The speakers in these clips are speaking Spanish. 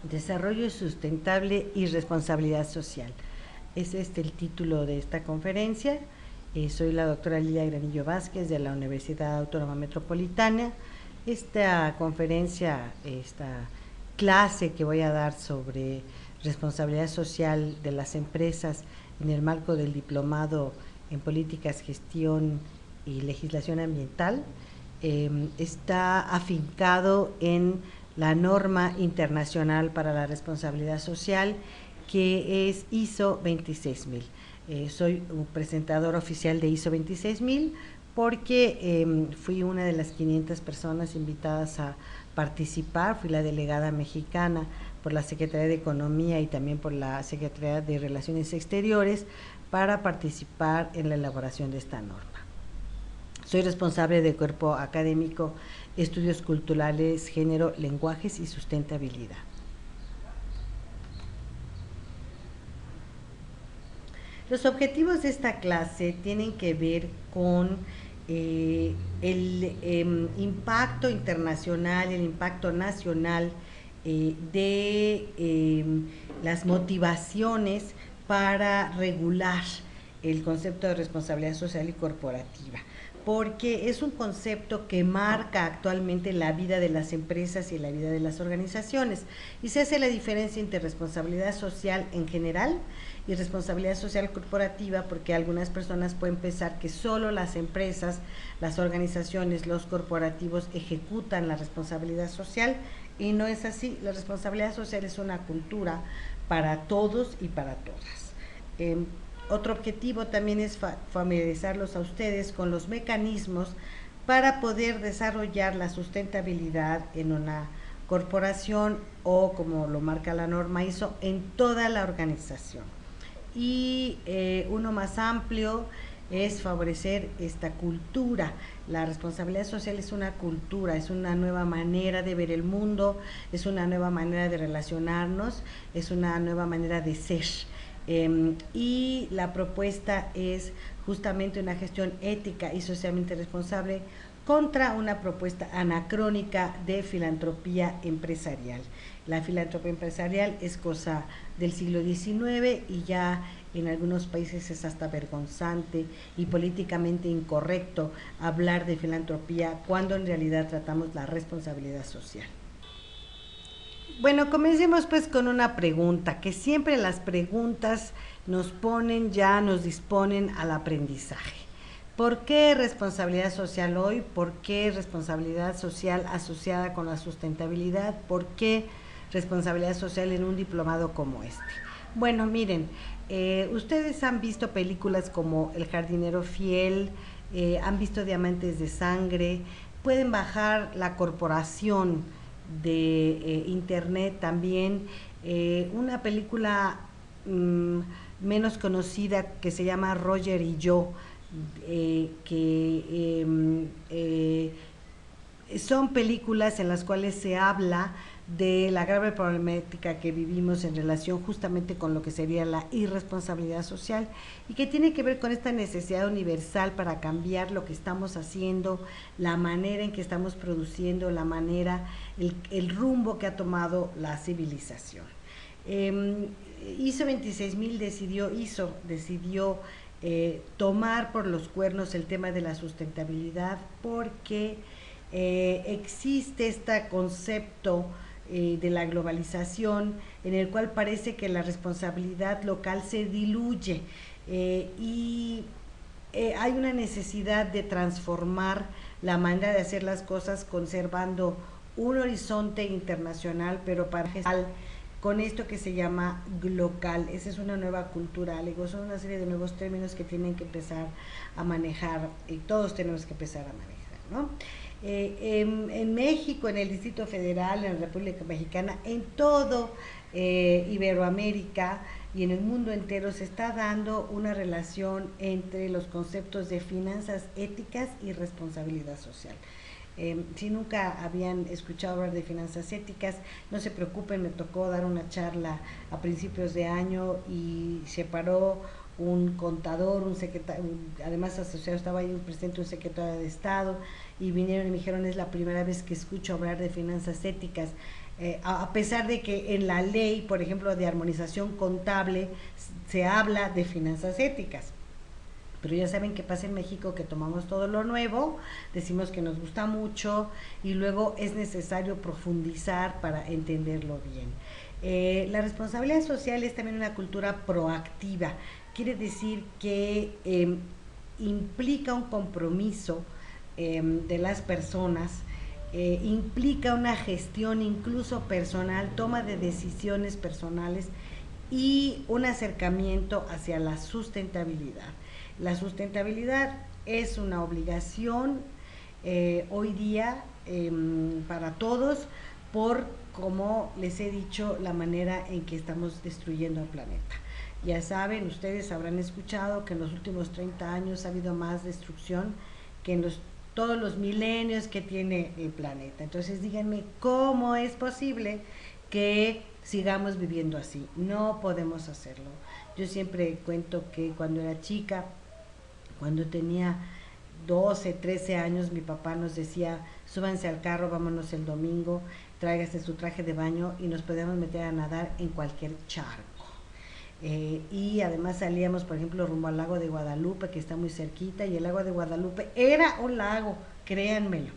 Desarrollo sustentable y responsabilidad social. Es el título de esta conferencia. Soy la doctora Lilia Granillo Vázquez de la Universidad Autónoma Metropolitana. Esta conferencia, esta clase que voy a dar sobre responsabilidad social de las empresas en el marco del diplomado en políticas, gestión y legislación ambiental, está afincado en la norma internacional para la responsabilidad social, que es ISO 26000. Soy un presentador oficial de ISO 26000 porque fui una de las 500 personas invitadas a participar, fui la delegada mexicana por la Secretaría de Economía y también por la Secretaría de Relaciones Exteriores para participar en la elaboración de esta norma. Soy responsable del cuerpo académico Estudios Culturales, Género, Lenguajes y Sustentabilidad. Los objetivos de esta clase tienen que ver con el impacto internacional, el impacto nacional de las motivaciones para regular el concepto de responsabilidad social y corporativa, porque es un concepto que marca actualmente la vida de las empresas y la vida de las organizaciones, y se hace la diferencia entre responsabilidad social en general y responsabilidad social corporativa, porque algunas personas pueden pensar que solo las empresas, las organizaciones, los corporativos ejecutan la responsabilidad social, y no es así. La responsabilidad social es una cultura para todos y para todas. Otro objetivo también es familiarizarlos a ustedes con los mecanismos para poder desarrollar la sustentabilidad en una corporación o, como lo marca la norma ISO, en toda la organización. Y uno más amplio es favorecer esta cultura. La responsabilidad social es una cultura, es una nueva manera de ver el mundo, es una nueva manera de relacionarnos, es una nueva manera de ser. Y la propuesta es justamente una gestión ética y socialmente responsable contra una propuesta anacrónica de filantropía empresarial. La filantropía empresarial es cosa del siglo XIX y ya en algunos países es hasta vergonzante y políticamente incorrecto hablar de filantropía cuando en realidad tratamos la responsabilidad social. Bueno, comencemos pues con una pregunta, que siempre las preguntas nos disponen al aprendizaje. ¿Por qué responsabilidad social hoy? ¿Por qué responsabilidad social asociada con la sustentabilidad? ¿Por qué responsabilidad social en un diplomado como este? Bueno, miren, ustedes han visto películas como El jardinero fiel, han visto Diamantes de sangre, pueden bajar La corporación de internet también, una película menos conocida que se llama Roger y yo, son películas en las cuales se habla de la grave problemática que vivimos en relación justamente con lo que sería la irresponsabilidad social, y que tiene que ver con esta necesidad universal para cambiar lo que estamos haciendo, la manera en que estamos produciendo, la manera, el rumbo que ha tomado la civilización. ISO 26000 decidió tomar por los cuernos el tema de la sustentabilidad, porque existe este concepto de la globalización, en el cual parece que la responsabilidad local se diluye y hay una necesidad de transformar la manera de hacer las cosas conservando un horizonte internacional, pero para con esto que se llama local. Esa es una nueva cultura, son una serie de nuevos términos que tienen que empezar a manejar, y todos tenemos que empezar a manejar, ¿no? En México, en el Distrito Federal, en la República Mexicana, en todo Iberoamérica y en el mundo entero se está dando una relación entre los conceptos de finanzas éticas y responsabilidad social. Si nunca habían escuchado hablar de finanzas éticas, no se preocupen, me tocó dar una charla a principios de año y se paró un contador, un secretario, además asociado estaba ahí un presidente, un secretario de Estado, y vinieron y me dijeron, es la primera vez que escucho hablar de finanzas éticas, a pesar de que en la ley, por ejemplo, de armonización contable, se habla de finanzas éticas. Pero ya saben qué pasa en México, que tomamos todo lo nuevo, decimos que nos gusta mucho y luego es necesario profundizar para entenderlo bien. La responsabilidad social es también una cultura proactiva, quiere decir que implica un compromiso de las personas, implica una gestión incluso personal, toma de decisiones personales y un acercamiento hacia la sustentabilidad. La sustentabilidad es una obligación hoy día para todos por, como les he dicho, la manera en que estamos destruyendo el planeta. Ya saben, ustedes habrán escuchado que en los últimos 30 años ha habido más destrucción que en todos los milenios que tiene el planeta. Entonces díganme, ¿cómo es posible que sigamos viviendo así? No podemos hacerlo. Yo siempre cuento que cuando era chica, cuando tenía 12, 13 años, mi papá nos decía, súbanse al carro, vámonos el domingo, tráigase su traje de baño y nos podíamos meter a nadar en cualquier charco. Y además salíamos, por ejemplo, rumbo al lago de Guadalupe, que está muy cerquita, y el lago de Guadalupe era un lago, créanmelo.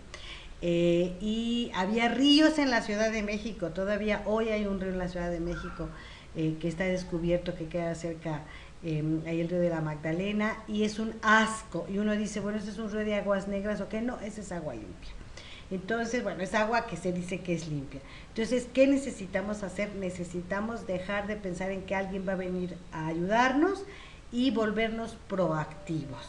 Y había ríos en la Ciudad de México, todavía hoy hay un río en la Ciudad de México que está descubierto, que queda cerca, ahí el río de la Magdalena, y es un asco, y uno dice, bueno, ¿este es un río de aguas negras o qué? No, ese es agua limpia. Entonces, bueno, es agua que se dice que es limpia. Entonces, ¿qué necesitamos hacer? Necesitamos dejar de pensar en que alguien va a venir a ayudarnos y volvernos proactivos.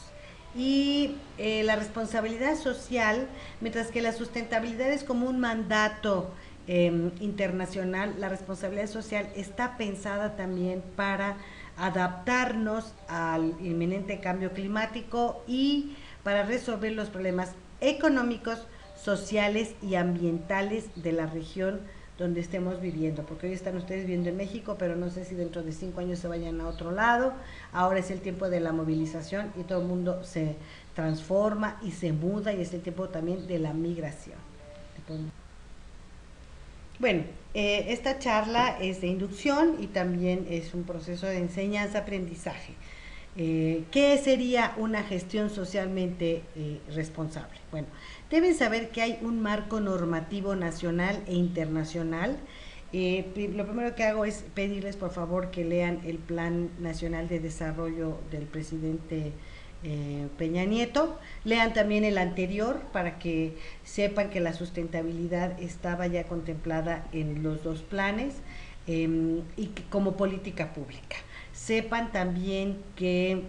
Y la responsabilidad social, mientras que la sustentabilidad es como un mandato internacional, la responsabilidad social está pensada también para adaptarnos al inminente cambio climático y para resolver los problemas económicos, sociales y ambientales de la región donde estemos viviendo, porque hoy están ustedes viviendo en México, pero no sé si dentro de 5 años se vayan a otro lado. Ahora es el tiempo de la movilización y todo el mundo se transforma y se muda, y es el tiempo también de la migración. Bueno, esta charla es de inducción y también es un proceso de enseñanza-aprendizaje. ¿Qué sería una gestión socialmente responsable? Bueno, deben saber que hay un marco normativo nacional e internacional. Lo primero que hago es pedirles por favor que lean el Plan Nacional de Desarrollo del presidente Peña Nieto. Lean también el anterior para que sepan que la sustentabilidad estaba ya contemplada en los dos planes y que como política pública. Sepan también que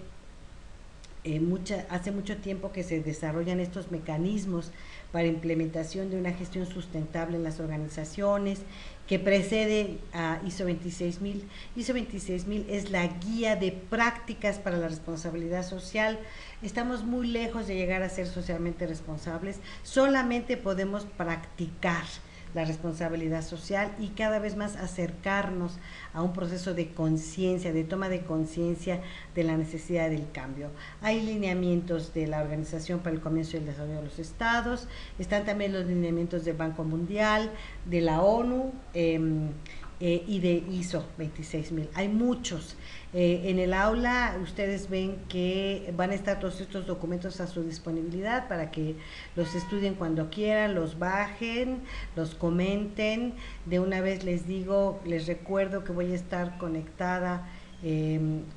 hace mucho tiempo que se desarrollan estos mecanismos para implementación de una gestión sustentable en las organizaciones, que precede a ISO 26000. ISO 26000 es la guía de prácticas para la responsabilidad social. Estamos muy lejos de llegar a ser socialmente responsables, solamente podemos practicar la responsabilidad social y cada vez más acercarnos a un proceso de conciencia, de toma de conciencia de la necesidad del cambio. Hay lineamientos de la Organización para el Comercio y el Desarrollo de los Estados, están también los lineamientos del Banco Mundial, de la ONU y de ISO 26000. Hay muchos. En el aula ustedes ven que van a estar todos estos documentos a su disponibilidad para que los estudien cuando quieran, los bajen, los comenten. De una vez les digo, les recuerdo que voy a estar conectada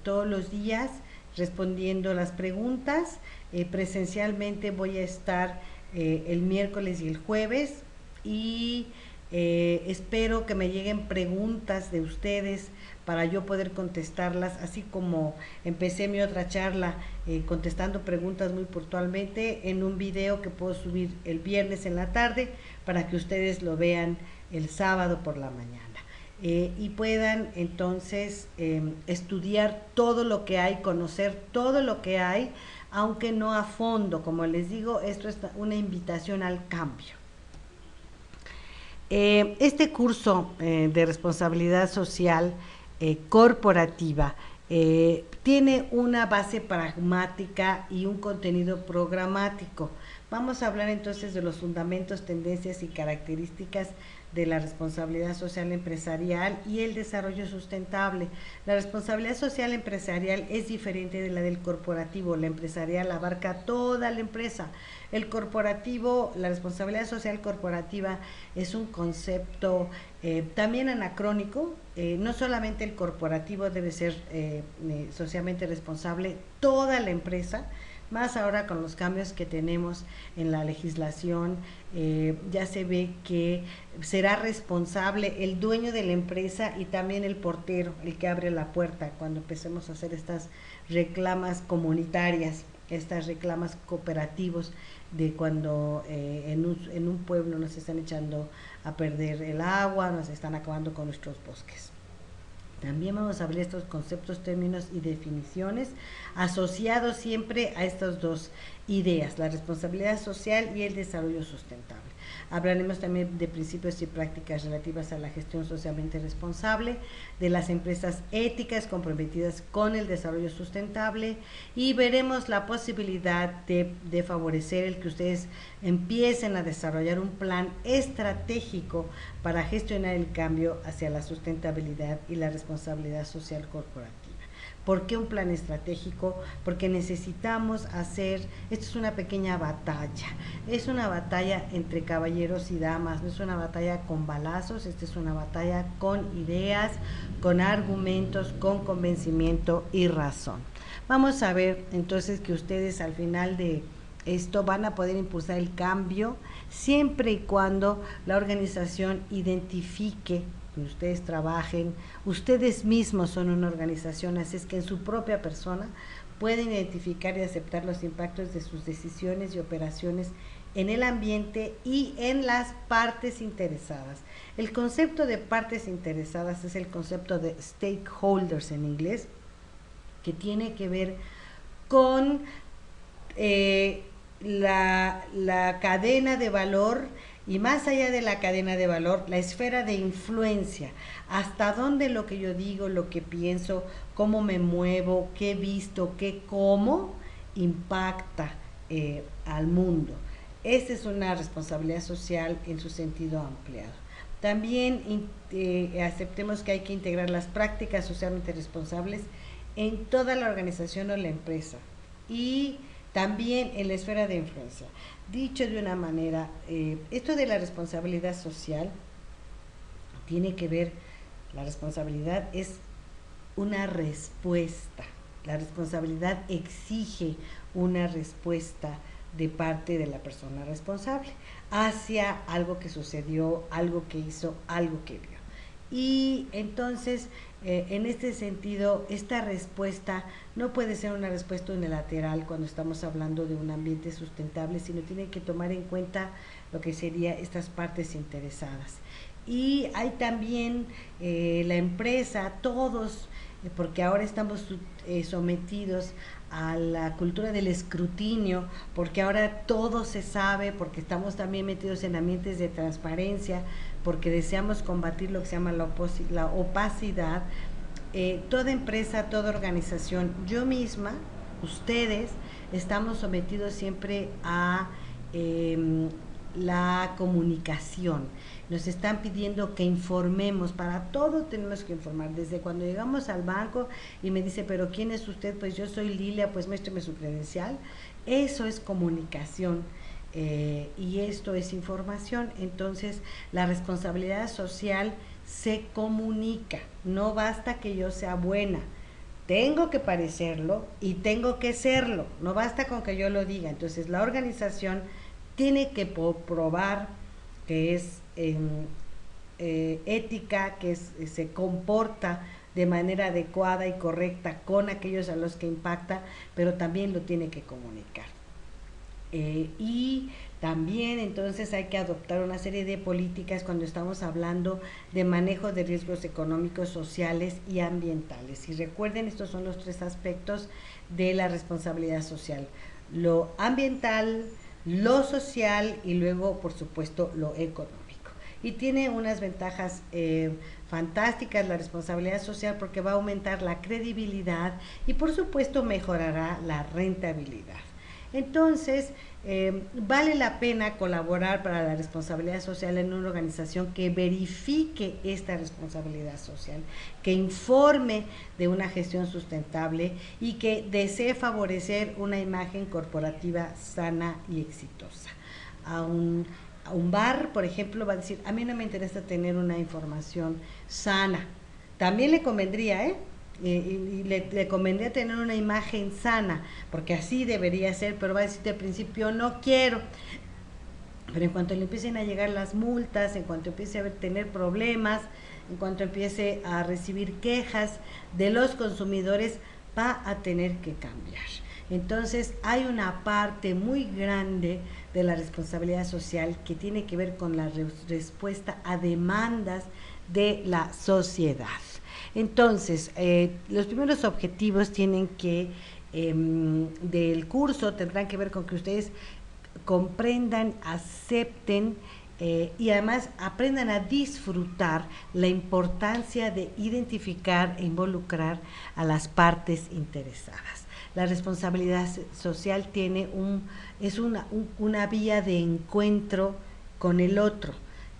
todos los días respondiendo las preguntas. Presencialmente voy a estar el miércoles y el jueves, y espero que me lleguen preguntas de ustedes para yo poder contestarlas, así como empecé mi otra charla contestando preguntas muy puntualmente en un video que puedo subir el viernes en la tarde para que ustedes lo vean el sábado por la mañana. Y puedan entonces estudiar todo lo que hay, conocer todo lo que hay, aunque no a fondo. Como les digo, esto es una invitación al cambio. Este curso de responsabilidad social corporativa tiene una base pragmática y un contenido programático. Vamos a hablar entonces de los fundamentos, tendencias y características de la responsabilidad social empresarial y el desarrollo sustentable. La responsabilidad social empresarial es diferente de la del corporativo. La empresarial abarca toda la empresa. El corporativo, la responsabilidad social corporativa es un concepto también anacrónico. No solamente el corporativo debe ser socialmente responsable, toda la empresa, más ahora con los cambios que tenemos en la legislación, ya se ve que será responsable el dueño de la empresa y también el portero, el que abre la puerta cuando empecemos a hacer estas reclamas comunitarias, estas reclamas cooperativos de cuando en un pueblo nos están echando a perder el agua, nos están acabando con nuestros bosques. También vamos a ver estos conceptos, términos y definiciones asociados siempre a estas dos ideas, la responsabilidad social y el desarrollo sustentable. Hablaremos también de principios y prácticas relativas a la gestión socialmente responsable, de las empresas éticas comprometidas con el desarrollo sustentable y veremos la posibilidad de favorecer el que ustedes empiecen a desarrollar un plan estratégico para gestionar el cambio hacia la sustentabilidad y la responsabilidad social corporativa. ¿Por qué un plan estratégico? Porque necesitamos hacer, esto es una pequeña batalla, es una batalla entre caballeros y damas, no es una batalla con balazos, esta es una batalla con ideas, con argumentos, con convencimiento y razón. Vamos a ver entonces que ustedes al final de esto van a poder impulsar el cambio siempre y cuando la organización identifique, ustedes trabajen, ustedes mismos son una organización, así es que en su propia persona pueden identificar y aceptar los impactos de sus decisiones y operaciones en el ambiente y en las partes interesadas. El concepto de partes interesadas es el concepto de stakeholders en inglés, que tiene que ver con la cadena de valor y más allá de la cadena de valor, la esfera de influencia, hasta dónde lo que yo digo, lo que pienso, cómo me muevo, qué he visto, qué como, impacta al mundo. Esta es una responsabilidad social en su sentido ampliado. También aceptemos que hay que integrar las prácticas socialmente responsables en toda la organización o la empresa y también en la esfera de influencia. Dicho de una manera, esto de la responsabilidad social tiene que ver, la responsabilidad es una respuesta, la responsabilidad exige una respuesta de parte de la persona responsable hacia algo que sucedió, algo que hizo, algo que vio. Y entonces, en este sentido, esta respuesta no puede ser una respuesta unilateral cuando estamos hablando de un ambiente sustentable, sino tiene que tomar en cuenta lo que serían estas partes interesadas. Y hay también la empresa, todos, porque ahora estamos sometidos a la cultura del escrutinio, porque ahora todo se sabe, porque estamos también metidos en ambientes de transparencia, porque deseamos combatir lo que se llama la opacidad. Toda empresa, toda organización, yo misma, ustedes, estamos sometidos siempre a la comunicación. Nos están pidiendo que informemos, para todo tenemos que informar, desde cuando llegamos al banco y me dice, pero ¿quién es usted? Pues yo soy Lilia, pues muéstreme su credencial. Eso es comunicación y esto es información. Entonces la responsabilidad social se comunica, no basta que yo sea buena, tengo que parecerlo y tengo que serlo, no basta con que yo lo diga. Entonces la organización tiene que probar que es ética, que se comporta de manera adecuada y correcta con aquellos a los que impacta, pero también lo tiene que comunicar. Y también entonces hay que adoptar una serie de políticas cuando estamos hablando de manejo de riesgos económicos, sociales y ambientales. Y recuerden, estos son los tres aspectos de la responsabilidad social: lo ambiental, lo social y luego, por supuesto, lo económico. Y tiene unas ventajas fantásticas la responsabilidad social, porque va a aumentar la credibilidad y por supuesto mejorará la rentabilidad. Entonces, vale la pena colaborar para la responsabilidad social en una organización que verifique esta responsabilidad social, que informe de una gestión sustentable y que desee favorecer una imagen corporativa sana y exitosa. A un bar, por ejemplo, va a decir, a mí no me interesa tener una información sana. También le convendría, y le convendría tener una imagen sana, porque así debería ser, pero va a decir al principio, no quiero. Pero en cuanto le empiecen a llegar las multas, en cuanto empiece a tener problemas, en cuanto empiece a recibir quejas de los consumidores, va a tener que cambiar. Entonces hay una parte muy grande de la responsabilidad social que tiene que ver con la respuesta a demandas de la sociedad. Entonces, los primeros objetivos tienen que, del curso, tendrán que ver con que ustedes comprendan, acepten y además aprendan a disfrutar la importancia de identificar e involucrar a las partes interesadas. La responsabilidad social tiene es una vía de encuentro con el otro.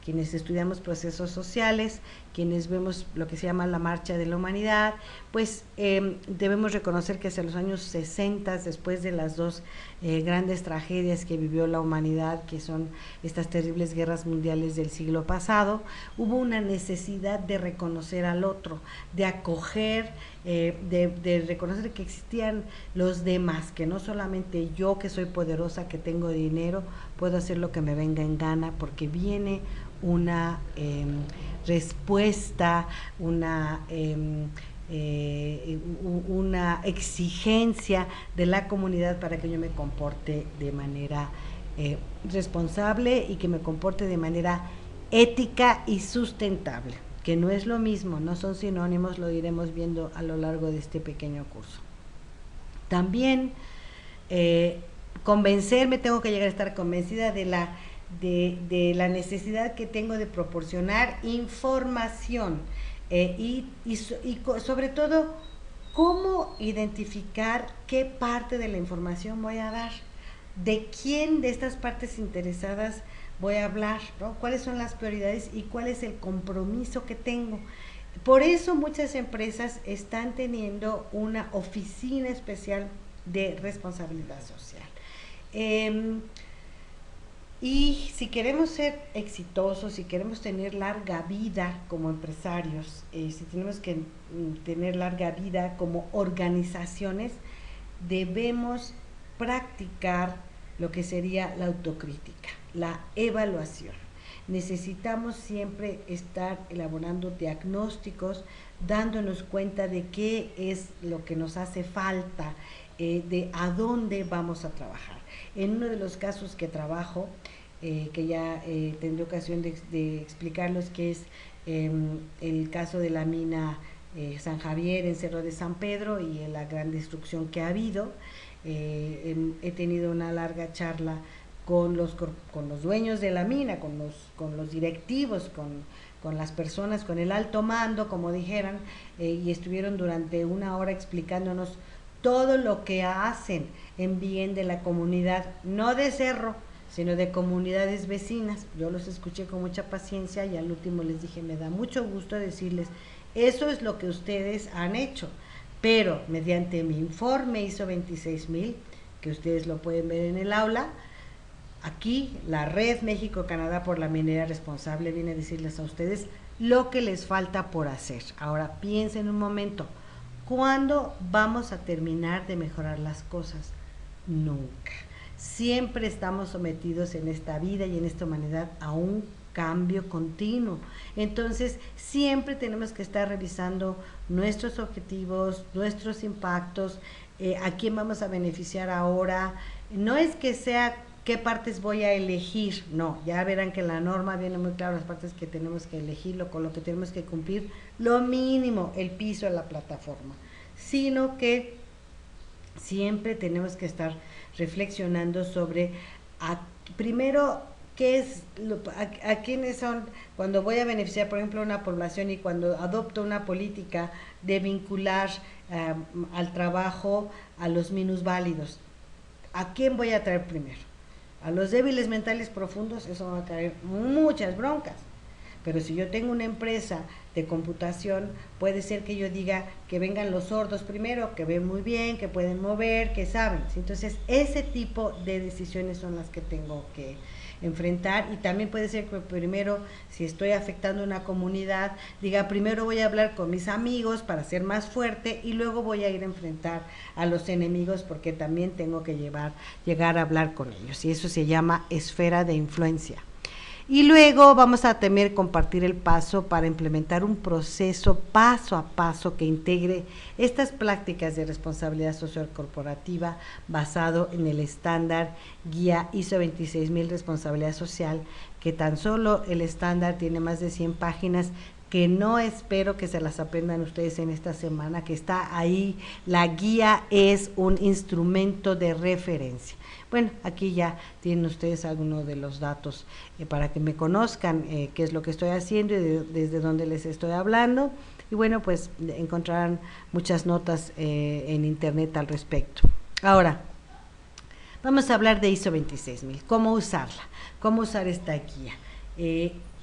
Quienes estudiamos procesos sociales, quienes vemos lo que se llama la marcha de la humanidad, pues debemos reconocer que hacia los años 60, después de las dos grandes tragedias que vivió la humanidad, que son estas terribles guerras mundiales del siglo pasado, hubo una necesidad de reconocer al otro, de acoger, de reconocer que existían los demás, que no solamente yo, que soy poderosa, que tengo dinero, puedo hacer lo que me venga en gana, porque viene una respuesta, una exigencia de la comunidad para que yo me comporte de manera responsable y que me comporte de manera ética y sustentable, que no es lo mismo, no son sinónimos, lo iremos viendo a lo largo de este pequeño curso. También convencerme, tengo que llegar a estar convencida de la necesidad que tengo de proporcionar información y sobre todo cómo identificar qué parte de la información voy a dar, de quién de estas partes interesadas voy a hablar, ¿no? Cuáles son las prioridades y cuál es el compromiso que tengo. Por eso muchas empresas están teniendo una oficina especial de responsabilidad social. Y si queremos ser exitosos, si queremos tener larga vida como empresarios, si tenemos que tener larga vida como organizaciones, debemos practicar lo que sería la autocrítica, la evaluación. Necesitamos siempre estar elaborando diagnósticos, dándonos cuenta de qué es lo que nos hace falta, de a dónde vamos a trabajar. En uno de los casos que trabajo, que ya tendré ocasión de explicarlos, que es el caso de la mina San Javier en Cerro de San Pedro y en la gran destrucción que ha habido. He tenido una larga charla con los dueños de la mina, con los directivos, con las personas, con el alto mando, como dijeran, y estuvieron durante una hora explicándonos todo lo que hacen en bien de la comunidad, no de Cerro, sino de comunidades vecinas. Yo los escuché con mucha paciencia y al último les dije, me da mucho gusto decirles, eso es lo que ustedes han hecho, pero mediante mi informe ISO 26000, que ustedes lo pueden ver en el aula, aquí la Red México-Canadá por la Minería Responsable viene a decirles a ustedes lo que les falta por hacer. Ahora piensen un momento, ¿cuándo vamos a terminar de mejorar las cosas? Nunca. Siempre estamos sometidos en esta vida y en esta humanidad a un cambio continuo. Entonces, siempre tenemos que estar revisando nuestros objetivos, nuestros impactos, a quién vamos a beneficiar ahora. No es que sea qué partes voy a elegir, no, ya verán que la norma viene muy claro las partes que tenemos que elegir, con lo que tenemos que cumplir, lo mínimo, el piso de la plataforma, sino que siempre tenemos que estar reflexionando sobre primero qué es a quiénes son, cuando voy a beneficiar por ejemplo a una población y cuando adopto una política de vincular al trabajo a los minusválidos, ¿A quién voy a traer primero? A los débiles mentales profundos, eso va a traer muchas broncas. Pero si yo tengo una empresa de computación, puede ser que yo diga que vengan los sordos primero, que ven muy bien, que pueden mover, que saben. Entonces, ese tipo de decisiones son las que tengo que enfrentar. Y también puede ser que primero, si estoy afectando una comunidad, diga primero voy a hablar con mis amigos para ser más fuerte y luego voy a ir a enfrentar a los enemigos, porque también tengo que llegar a hablar con ellos, y eso se llama esfera de influencia. Y luego vamos a tener compartir el paso para implementar un proceso paso a paso que integre estas prácticas de responsabilidad social corporativa basado en el estándar guía ISO 26000 responsabilidad social, que tan solo el estándar tiene más de 100 páginas, que no espero que se las aprendan ustedes en esta semana, que está ahí. La guía es un instrumento de referencia. Bueno, aquí ya tienen ustedes algunos de los datos para que me conozcan qué es lo que estoy haciendo y desde dónde les estoy hablando. Y bueno, pues encontrarán muchas notas en internet al respecto. Ahora, vamos a hablar de ISO 26000, cómo usarla, cómo usar esta guía.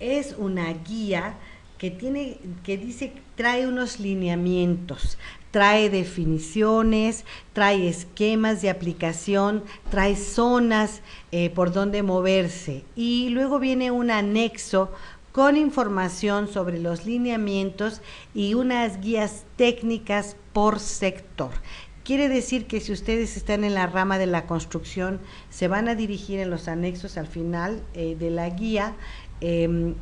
Es una guía que dice, trae unos lineamientos, trae definiciones, trae esquemas de aplicación, trae zonas por donde moverse, y luego viene un anexo con información sobre los lineamientos y unas guías técnicas por sector. Quiere decir que si ustedes están en la rama de la construcción, se van a dirigir en los anexos al final de la guía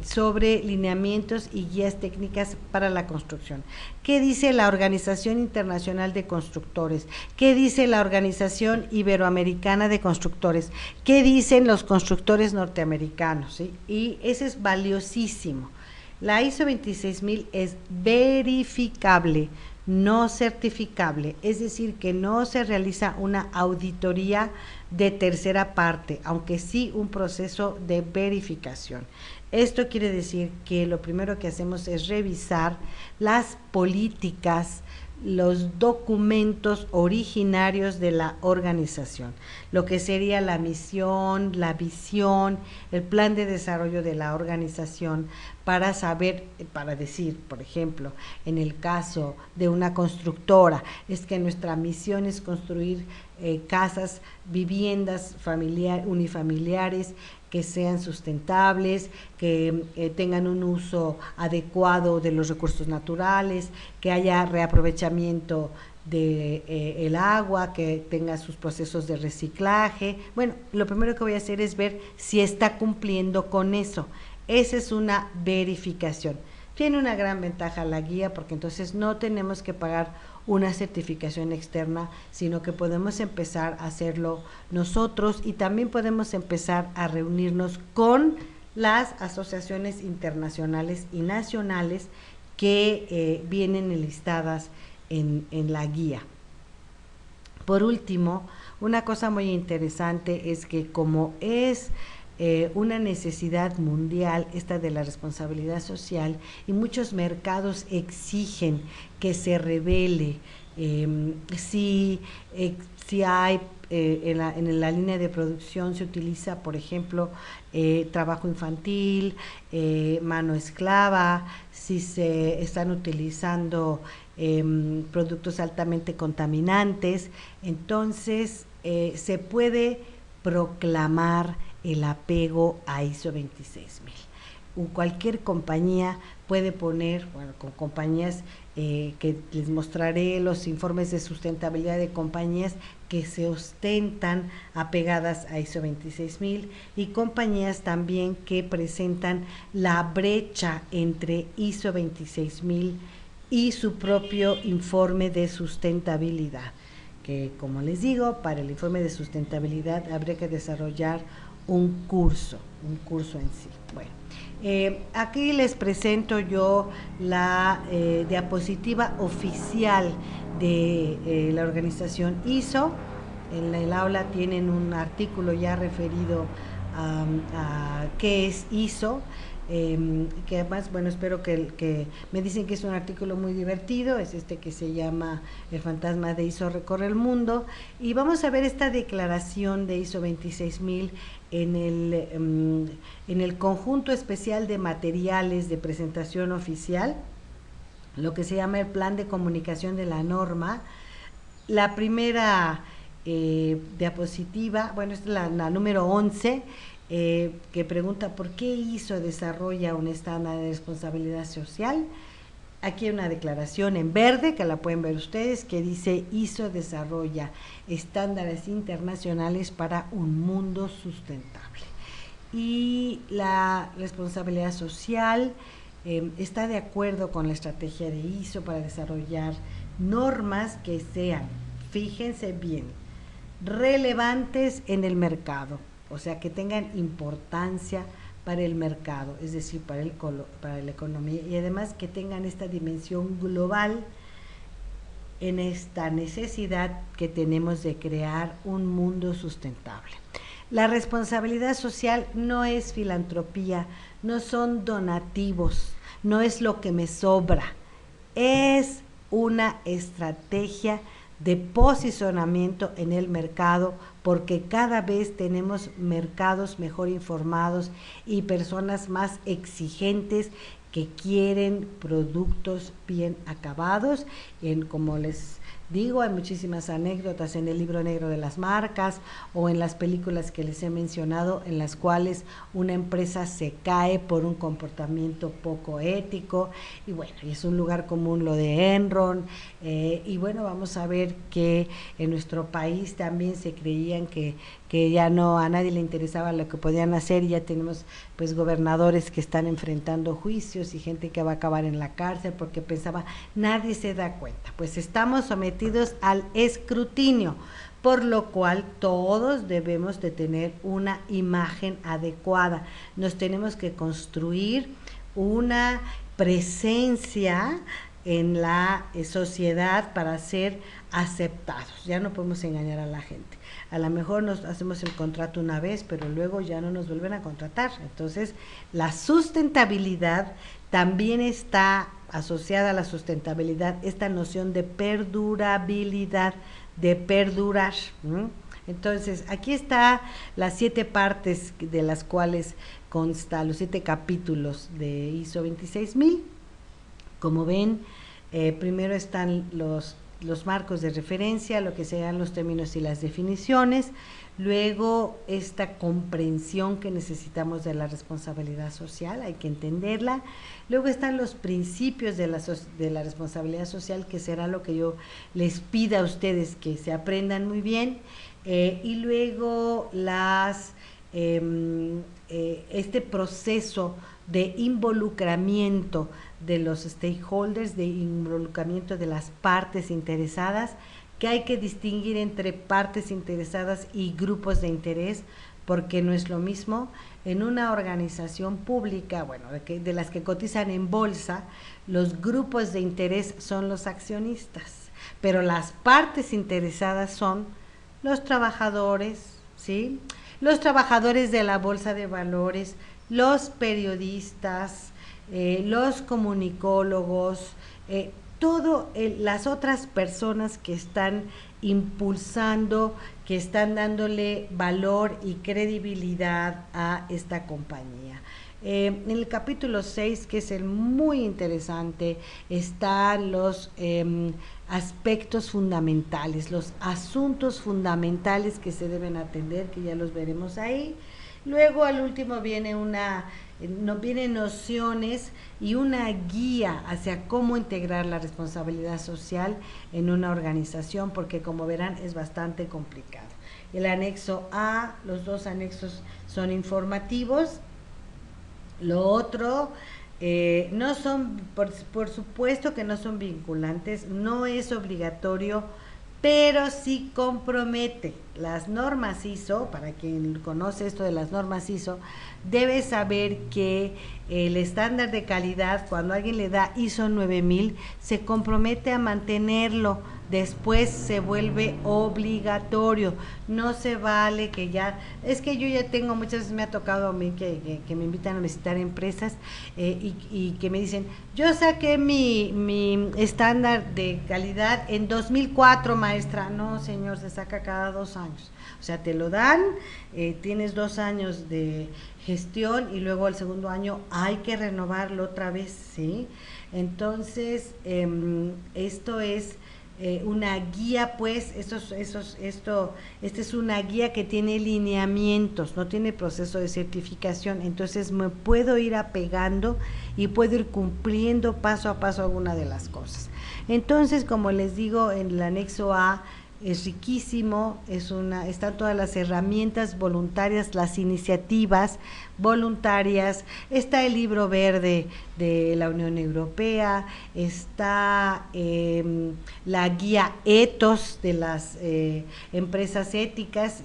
sobre lineamientos y guías técnicas para la construcción. ¿Qué dice la Organización Internacional de Constructores? ¿Qué dice la Organización Iberoamericana de Constructores? ¿Qué dicen los constructores norteamericanos? ¿Sí? Y eso es valiosísimo. La ISO 26000 es verificable, no certificable, es decir, que no se realiza una auditoría de tercera parte, aunque sí un proceso de verificación. Esto quiere decir que lo primero que hacemos es revisar las políticas, los documentos originarios de la organización, lo que sería la misión, la visión, el plan de desarrollo de la organización, para saber, para decir, por ejemplo, en el caso de una constructora, es que nuestra misión es construir casas, viviendas unifamiliares, que sean sustentables, que tengan un uso adecuado de los recursos naturales, que haya reaprovechamiento de el agua, que tenga sus procesos de reciclaje. Bueno, lo primero que voy a hacer es ver si está cumpliendo con eso. Esa es una verificación. Tiene una gran ventaja la guía, porque entonces no tenemos que pagar una certificación externa, sino que podemos empezar a hacerlo nosotros, y también podemos empezar a reunirnos con las asociaciones internacionales y nacionales que vienen enlistadas en la guía. Por último, una cosa muy interesante es que, como es una necesidad mundial esta de la responsabilidad social, y muchos mercados exigen que se revele si hay en la línea de producción se utiliza, por ejemplo, trabajo infantil, mano esclava, si se están utilizando productos altamente contaminantes. Entonces se puede proclamar el apego a ISO 26000. Cualquier compañía puede poner, bueno, con compañías que les mostraré los informes de sustentabilidad de compañías que se ostentan apegadas a ISO 26000, y compañías también que presentan la brecha entre ISO 26000 y su propio informe de sustentabilidad, que, como les digo, para el informe de sustentabilidad habría que desarrollar un curso en sí. Bueno, aquí les presento yo la diapositiva oficial de la organización ISO. En el aula tienen un artículo ya referido a qué es ISO. que además, bueno, espero que me dicen que es un artículo muy divertido, es este que se llama El fantasma de ISO recorre el mundo, y vamos a ver esta declaración de ISO 26000 en el conjunto especial de materiales de presentación oficial, lo que se llama el plan de comunicación de la norma. La primera diapositiva, bueno, esta es la número 11, que pregunta por qué ISO desarrolla un estándar de responsabilidad social. Aquí hay una declaración en verde, que la pueden ver ustedes, que dice ISO desarrolla estándares internacionales para un mundo sustentable. Y la responsabilidad social está de acuerdo con la estrategia de ISO para desarrollar normas que sean, fíjense bien, relevantes en el mercado, o sea, que tengan importancia para el mercado, es decir, para la economía, y además que tengan esta dimensión global en esta necesidad que tenemos de crear un mundo sustentable. La responsabilidad social no es filantropía, no son donativos, no es lo que me sobra, es una estrategia de posicionamiento en el mercado, porque cada vez tenemos mercados mejor informados y personas más exigentes que quieren productos bien acabados. Como les digo, hay muchísimas anécdotas en el libro negro de las marcas o en las películas que les he mencionado, en las cuales una empresa se cae por un comportamiento poco ético, y bueno, y es un lugar común lo de Enron, y bueno, vamos a ver que en nuestro país también se creían que ya no, a nadie le interesaba lo que podían hacer, y ya tenemos pues gobernadores que están enfrentando juicios y gente que va a acabar en la cárcel porque pensaba, nadie se da cuenta. Pues estamos sometidos al escrutinio, por lo cual todos debemos de tener una imagen adecuada. Nos tenemos que construir una presencia en la sociedad para ser aceptados. Ya no podemos engañar a la gente. A lo mejor nos hacemos el contrato una vez, pero luego ya no nos vuelven a contratar. Entonces, la sustentabilidad también está asociada a la sustentabilidad, esta noción de perdurabilidad, de perdurar. Entonces, aquí está las 7 partes de las cuales consta, los 7 capítulos de ISO 26000. Como ven, primero están los marcos de referencia, lo que sean los términos y las definiciones, luego esta comprensión que necesitamos de la responsabilidad social, hay que entenderla, luego están los principios de la responsabilidad social, que será lo que yo les pida a ustedes que se aprendan muy bien, y luego este proceso de involucramiento de los stakeholders, de involucramiento de las partes interesadas, que hay que distinguir entre partes interesadas y grupos de interés, porque no es lo mismo en una organización pública, bueno, de las que cotizan en bolsa, los grupos de interés son los accionistas, pero las partes interesadas son los trabajadores, ¿sí? Los trabajadores de la bolsa de valores, los periodistas, los comunicólogos, todas las otras personas que están impulsando, que están dándole valor y credibilidad a esta compañía. En el capítulo 6, que es el muy interesante, están los aspectos fundamentales, los asuntos fundamentales que se deben atender, que ya los veremos ahí. Luego al último vienen nociones y una guía hacia cómo integrar la responsabilidad social en una organización, porque como verán es bastante complicado. El anexo A, los 2 anexos son informativos. Lo otro, no son, por supuesto que no son vinculantes, no es obligatorio, pero sí compromete. Las normas ISO, para quien conoce esto de las normas ISO, debe saber que el estándar de calidad, cuando alguien le da ISO 9000, se compromete a mantenerlo después se vuelve obligatorio. No se vale que ya, es que yo ya tengo, muchas veces me ha tocado a mí que me invitan a visitar empresas y que me dicen, yo saqué mi estándar de calidad en 2004, maestra. No, señor, se saca cada 2 años. O sea, te lo dan, tienes 2 años de gestión y luego al segundo año hay que renovarlo otra vez, ¿sí? Entonces, esto es una guía, pues, esta es una guía que tiene lineamientos, no tiene proceso de certificación, entonces me puedo ir apegando y puedo ir cumpliendo paso a paso alguna de las cosas. Entonces, como les digo, en el anexo A es riquísimo, están todas las herramientas voluntarias, las iniciativas voluntarias, está el libro verde de la Unión Europea, está la guía Ethos de las empresas éticas,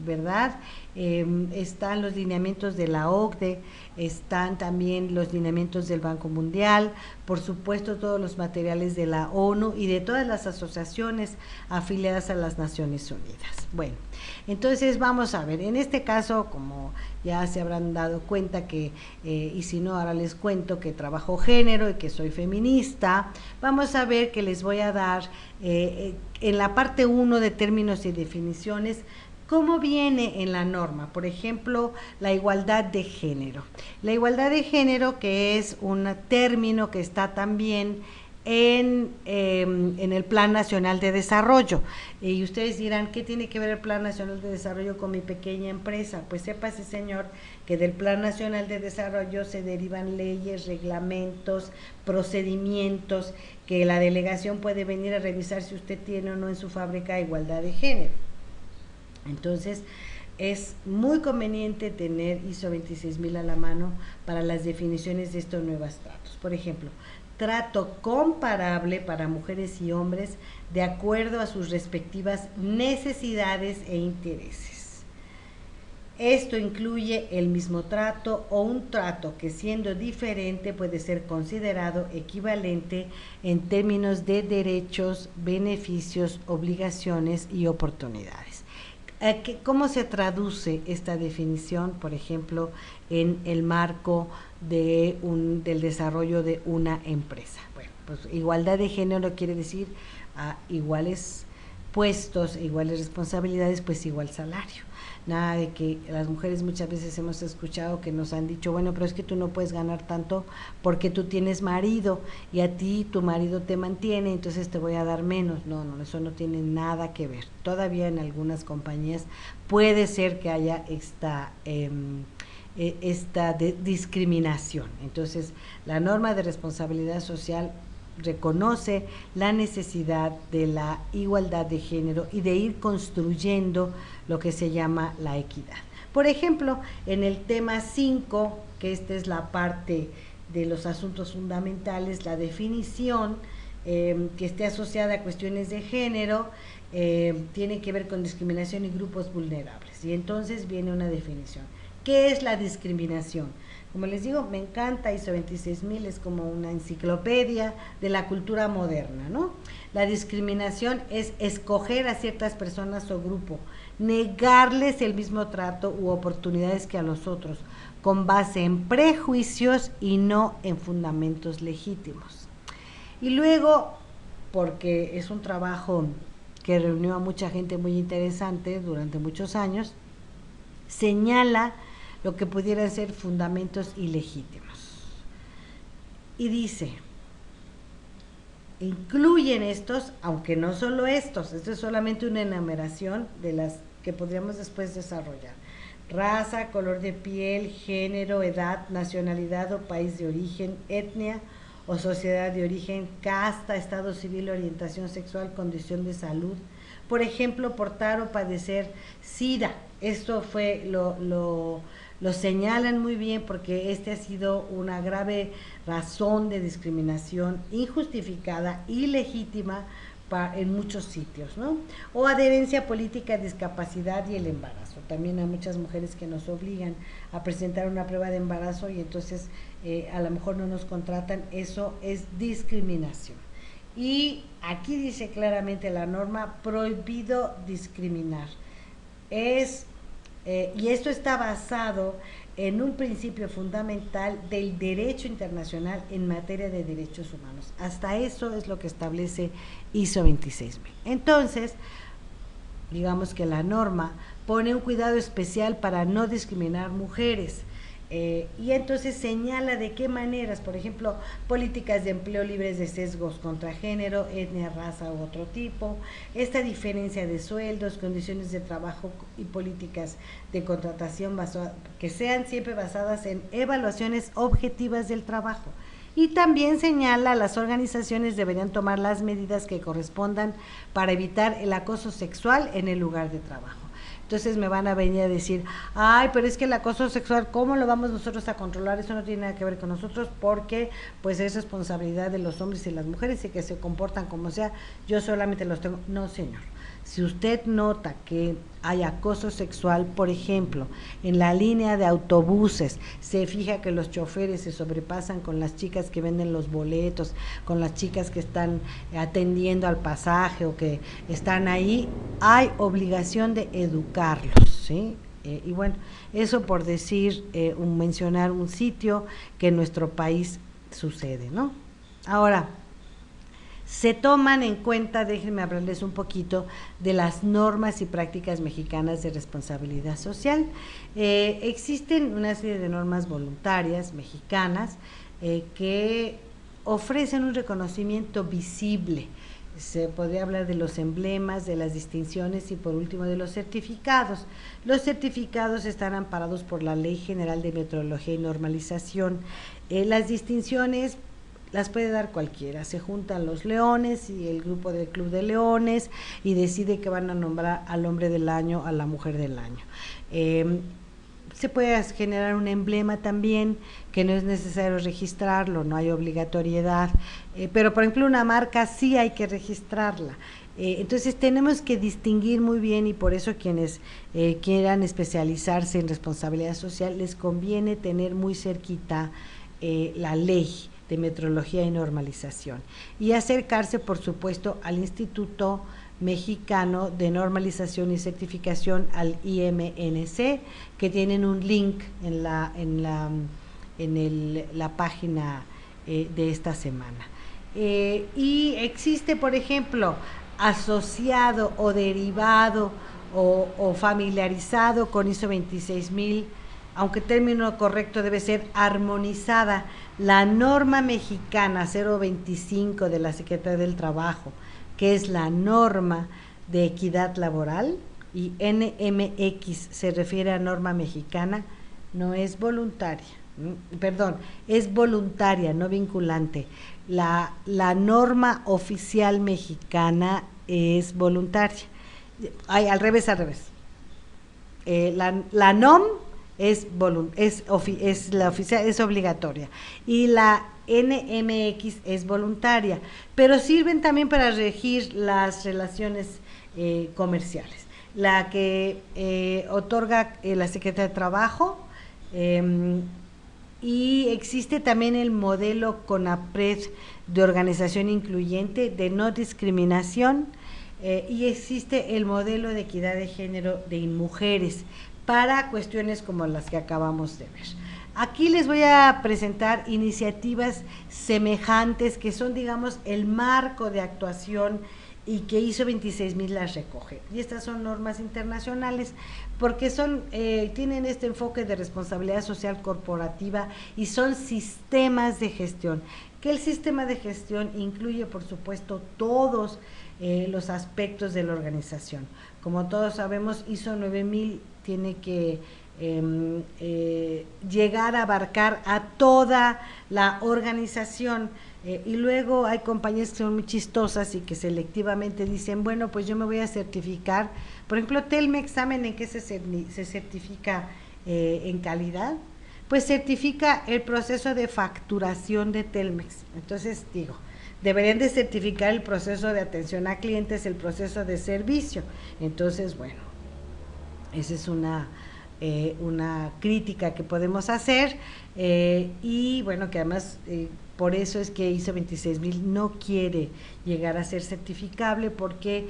¿verdad? Están los lineamientos de la OCDE, están también los lineamientos del Banco Mundial, por supuesto todos los materiales de la ONU y de todas las asociaciones afiliadas a las Naciones Unidas. Bueno, entonces vamos a ver, en este caso, como ya se habrán dado cuenta que, y si no, ahora les cuento que trabajo género y que soy feminista, vamos a ver que les voy a dar en la parte 1 de términos y definiciones, ¿cómo viene en la norma? Por ejemplo, la igualdad de género. La igualdad de género, que es un término que está también en el Plan Nacional de Desarrollo. Y ustedes dirán, ¿qué tiene que ver el Plan Nacional de Desarrollo con mi pequeña empresa? Pues sépase, señor, que del Plan Nacional de Desarrollo se derivan leyes, reglamentos, procedimientos, que la delegación puede venir a revisar si usted tiene o no en su fábrica igualdad de género. Entonces, es muy conveniente tener ISO 26000 a la mano para las definiciones de estos nuevos tratos. Por ejemplo, trato comparable para mujeres y hombres de acuerdo a sus respectivas necesidades e intereses. Esto incluye el mismo trato o un trato que, siendo diferente, puede ser considerado equivalente en términos de derechos, beneficios, obligaciones y oportunidades. ¿Cómo se traduce esta definición, por ejemplo, en el marco del desarrollo de una empresa? Bueno, pues igualdad de género quiere decir iguales puestos, iguales responsabilidades, pues igual salario. Nada de que las mujeres muchas veces hemos escuchado que nos han dicho, bueno, pero es que tú no puedes ganar tanto porque tú tienes marido y a ti tu marido te mantiene, entonces te voy a dar menos. No, no, eso no tiene nada que ver. Todavía en algunas compañías puede ser que haya esta discriminación. Entonces, la norma de responsabilidad social reconoce la necesidad de la igualdad de género y de ir construyendo lo que se llama la equidad. Por ejemplo, en el tema 5, que esta es la parte de los asuntos fundamentales, la definición que esté asociada a cuestiones de género tiene que ver con discriminación y grupos vulnerables. Y entonces viene una definición. ¿Qué es la discriminación? Como les digo, me encanta, ISO 26000 es como una enciclopedia de la cultura moderna, ¿no? La discriminación es escoger a ciertas personas o grupo, negarles el mismo trato u oportunidades que a los otros, con base en prejuicios y no en fundamentos legítimos. Y luego, porque es un trabajo que reunió a mucha gente muy interesante durante muchos años, señala lo que pudieran ser fundamentos ilegítimos. Y dice, incluyen estos, aunque no solo estos, esto es solamente una enumeración de las que podríamos después desarrollar: raza, color de piel, género, edad, nacionalidad o país de origen, etnia o sociedad de origen, casta, estado civil, orientación sexual, condición de salud. Por ejemplo, portar o padecer SIDA. Esto fue lo señalan muy bien porque este ha sido una grave razón de discriminación injustificada, ilegítima en muchos sitios, ¿no? O adherencia política, discapacidad y el embarazo. También hay muchas mujeres que nos obligan a presentar una prueba de embarazo y entonces a lo mejor no nos contratan. Eso es discriminación. Y aquí dice claramente la norma: prohibido discriminar. Es, y esto está basado en un principio fundamental del derecho internacional en materia de derechos humanos. Hasta eso es lo que establece ISO 26000. Entonces, digamos que la norma pone un cuidado especial para no discriminar mujeres. Y entonces señala de qué maneras, por ejemplo, políticas de empleo libres de sesgos contra género, etnia, raza u otro tipo, esta diferencia de sueldos, condiciones de trabajo y políticas de contratación que sean siempre basadas en evaluaciones objetivas del trabajo. Y también señala: las organizaciones deberían tomar las medidas que correspondan para evitar el acoso sexual en el lugar de trabajo. Entonces me van a venir a decir: ay, pero es que el acoso sexual, ¿cómo lo vamos nosotros a controlar? Eso no tiene nada que ver con nosotros, porque pues es responsabilidad de los hombres y las mujeres y que se comportan como sea, yo solamente los tengo. No, señor. Si usted nota que hay acoso sexual, por ejemplo, en la línea de autobuses, se fija que los choferes se sobrepasan con las chicas que venden los boletos, con las chicas que están atendiendo al pasaje o que están ahí, hay obligación de educarlos, ¿sí? Y bueno, eso por decir, mencionar un sitio que en nuestro país sucede, ¿no? Ahora, se toman en cuenta, déjenme hablarles un poquito de las normas y prácticas mexicanas de responsabilidad social. Existen una serie de normas voluntarias mexicanas que ofrecen un reconocimiento visible. Se podría hablar de los emblemas, de las distinciones y por último de los certificados. Los certificados están amparados por la Ley General de Metrología y Normalización. Las distinciones las puede dar cualquiera. Se juntan los leones y el grupo del Club de Leones y decide que van a nombrar al hombre del año, a la mujer del año. Se puede generar un emblema también, que no es necesario registrarlo, no hay obligatoriedad, pero por ejemplo una marca sí hay que registrarla. Entonces tenemos que distinguir muy bien, y por eso quienes quieran especializarse en responsabilidad social les conviene tener muy cerquita la ley de metrología y normalización y acercarse, por supuesto, al Instituto Mexicano de Normalización y Certificación, al IMNC, que tienen un link en la página de esta semana. Y existe, por ejemplo, asociado o derivado o familiarizado con ISO 26000, aunque el término correcto debe ser armonizada, la norma mexicana 025 de la Secretaría del Trabajo, que es la norma de equidad laboral, y NMX se refiere a norma mexicana, no es voluntaria, perdón, es voluntaria, no vinculante. La norma oficial mexicana es voluntaria. Ay, al revés. La NOM es la oficial, es obligatoria, y la NMX es voluntaria, pero sirven también para regir las relaciones comerciales. La que otorga la Secretaría de Trabajo, y existe también el modelo CONAPRED de organización incluyente de no discriminación, y existe el modelo de equidad de género de INMUJERES para cuestiones como las que acabamos de ver. Aquí les voy a presentar iniciativas semejantes que son, digamos, el marco de actuación y que ISO 26000 las recoge. Y estas son normas internacionales porque tienen este enfoque de responsabilidad social corporativa y son sistemas de gestión, que el sistema de gestión incluye, por supuesto, todos los aspectos de la organización. Como todos sabemos, ISO 9000 tiene que llegar a abarcar a toda la organización, y luego hay compañías que son muy chistosas y que selectivamente dicen, bueno, pues yo me voy a certificar. Por ejemplo, Telmex, ¿saben en qué se certifica en calidad? Pues certifica el proceso de facturación de Telmex. Entonces, digo, deberían de certificar el proceso de atención a clientes, el proceso de servicio. Entonces, bueno, esa es una crítica que podemos hacer, y bueno, que además por eso es que ISO 26000 no quiere llegar a ser certificable, porque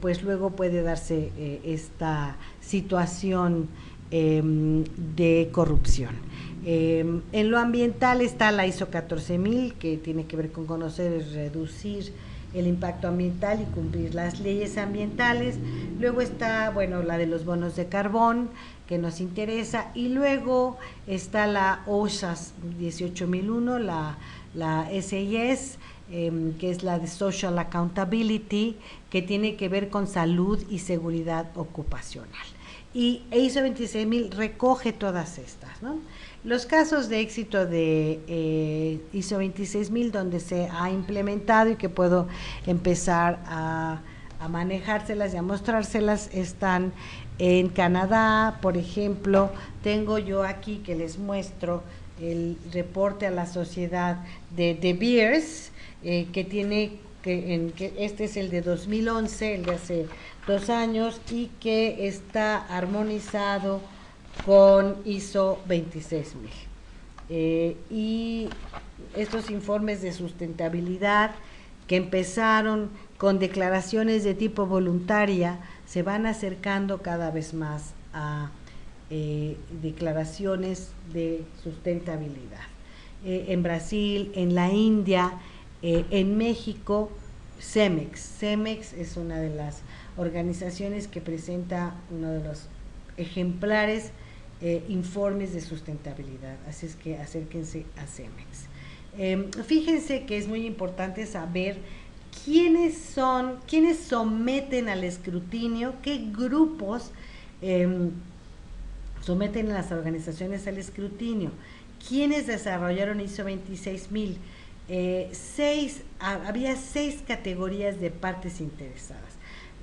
pues luego puede darse esta situación de corrupción. En lo ambiental está la ISO 14000, que tiene que ver con conocer y reducir el impacto ambiental y cumplir las leyes ambientales. Luego está, bueno, la de los bonos de carbón, que nos interesa, y luego está la OSHA 18001, la SIS, que es la de Social Accountability, que tiene que ver con salud y seguridad ocupacional. Y ISO 26000 recoge todas estas, ¿no? Los casos de éxito de ISO 26000 donde se ha implementado y que puedo empezar a manejárselas y a mostrárselas están en Canadá. Por ejemplo, tengo yo aquí que les muestro el reporte a la sociedad de De Beers, que tiene que este es el de 2011, el de hace 2 años, y que está armonizado con ISO 26000. Y estos informes de sustentabilidad, que empezaron con declaraciones de tipo voluntaria, se van acercando cada vez más a declaraciones de sustentabilidad. En Brasil, en la India, en México, CEMEX es una de las organizaciones que presenta uno de los ejemplares informes de sustentabilidad, así es que acérquense a CEMEX. Fíjense que es muy importante saber quiénes someten al escrutinio, qué grupos someten a las organizaciones al escrutinio, quiénes desarrollaron ISO 26000. Había 6 categorías de partes interesadas.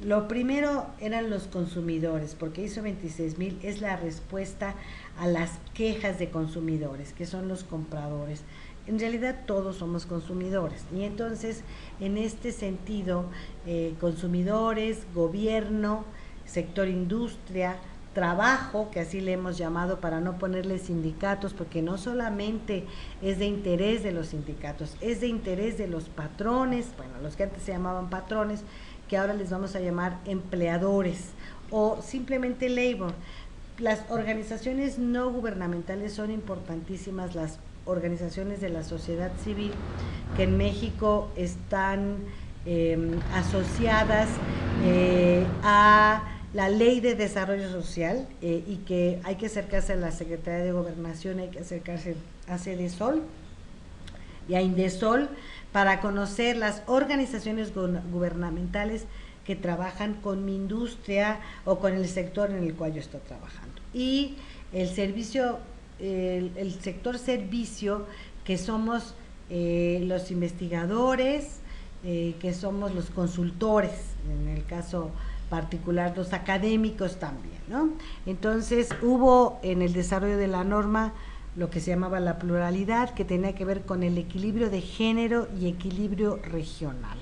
Lo primero eran los consumidores, porque ISO 26000 es la respuesta a las quejas de consumidores, que son los compradores. En realidad todos somos consumidores, y entonces en este sentido consumidores, gobierno, sector industria, trabajo, que así le hemos llamado para no ponerle sindicatos, porque no solamente es de interés de los sindicatos, es de interés de los patrones, bueno, los que antes se llamaban patrones, que ahora les vamos a llamar empleadores, o simplemente labor. Las organizaciones no gubernamentales son importantísimas, las organizaciones de la sociedad civil, que en México están asociadas a la Ley de Desarrollo Social, y que hay que acercarse a la Secretaría de Gobernación, hay que acercarse a CEDESOL y a INDESOL para conocer las organizaciones gubernamentales que trabajan con mi industria o con el sector en el cual yo estoy trabajando. Y el servicio, el sector servicio, que somos los investigadores, que somos los consultores, en el caso particular los académicos también, ¿no? Entonces hubo en el desarrollo de la norma lo que se llamaba la pluralidad, que tenía que ver con el equilibrio de género y equilibrio regional.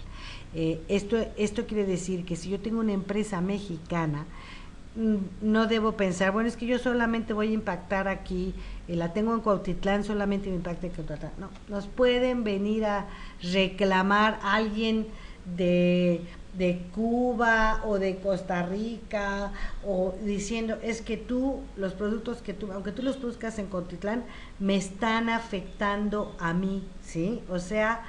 Esto quiere decir que si yo tengo una empresa mexicana, no debo pensar, bueno, es que yo solamente voy a impactar aquí, la tengo en Cuautitlán, solamente me impacta en Cuautitlán. No, nos pueden venir a reclamar alguien de Cuba o de Costa Rica, o diciendo, es que tú, los productos que tú, aunque tú los produzcas en Cuautitlán, me están afectando a mí, ¿sí? O sea,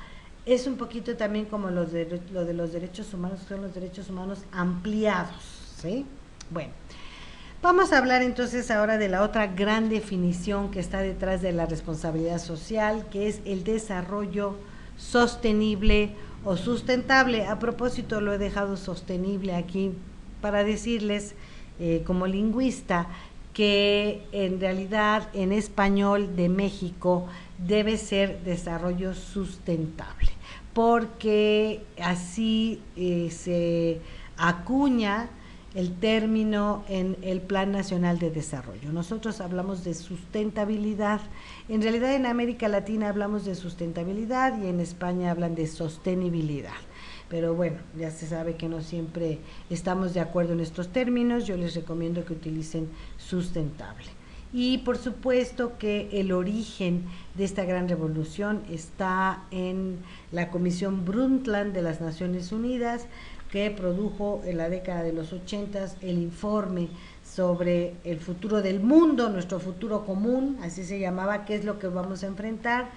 es un poquito también como lo de los derechos humanos, son los derechos humanos ampliados, ¿sí? Bueno, vamos a hablar entonces ahora de la otra gran definición que está detrás de la responsabilidad social, que es el desarrollo sostenible o sustentable. A propósito, lo he dejado sostenible aquí para decirles, como lingüista, que en realidad en español de México debe ser desarrollo sustentable, porque así se acuña el término en el Plan Nacional de Desarrollo. Nosotros hablamos de sustentabilidad, en realidad en América Latina hablamos de sustentabilidad y en España hablan de sostenibilidad. Pero bueno, ya se sabe que no siempre estamos de acuerdo en estos términos, yo les recomiendo que utilicen sustentable. Y por supuesto que el origen de esta gran revolución está en la Comisión Brundtland de las Naciones Unidas, que produjo en la década de los 80 el informe sobre el futuro del mundo, nuestro futuro común, así se llamaba, qué es lo que vamos a enfrentar.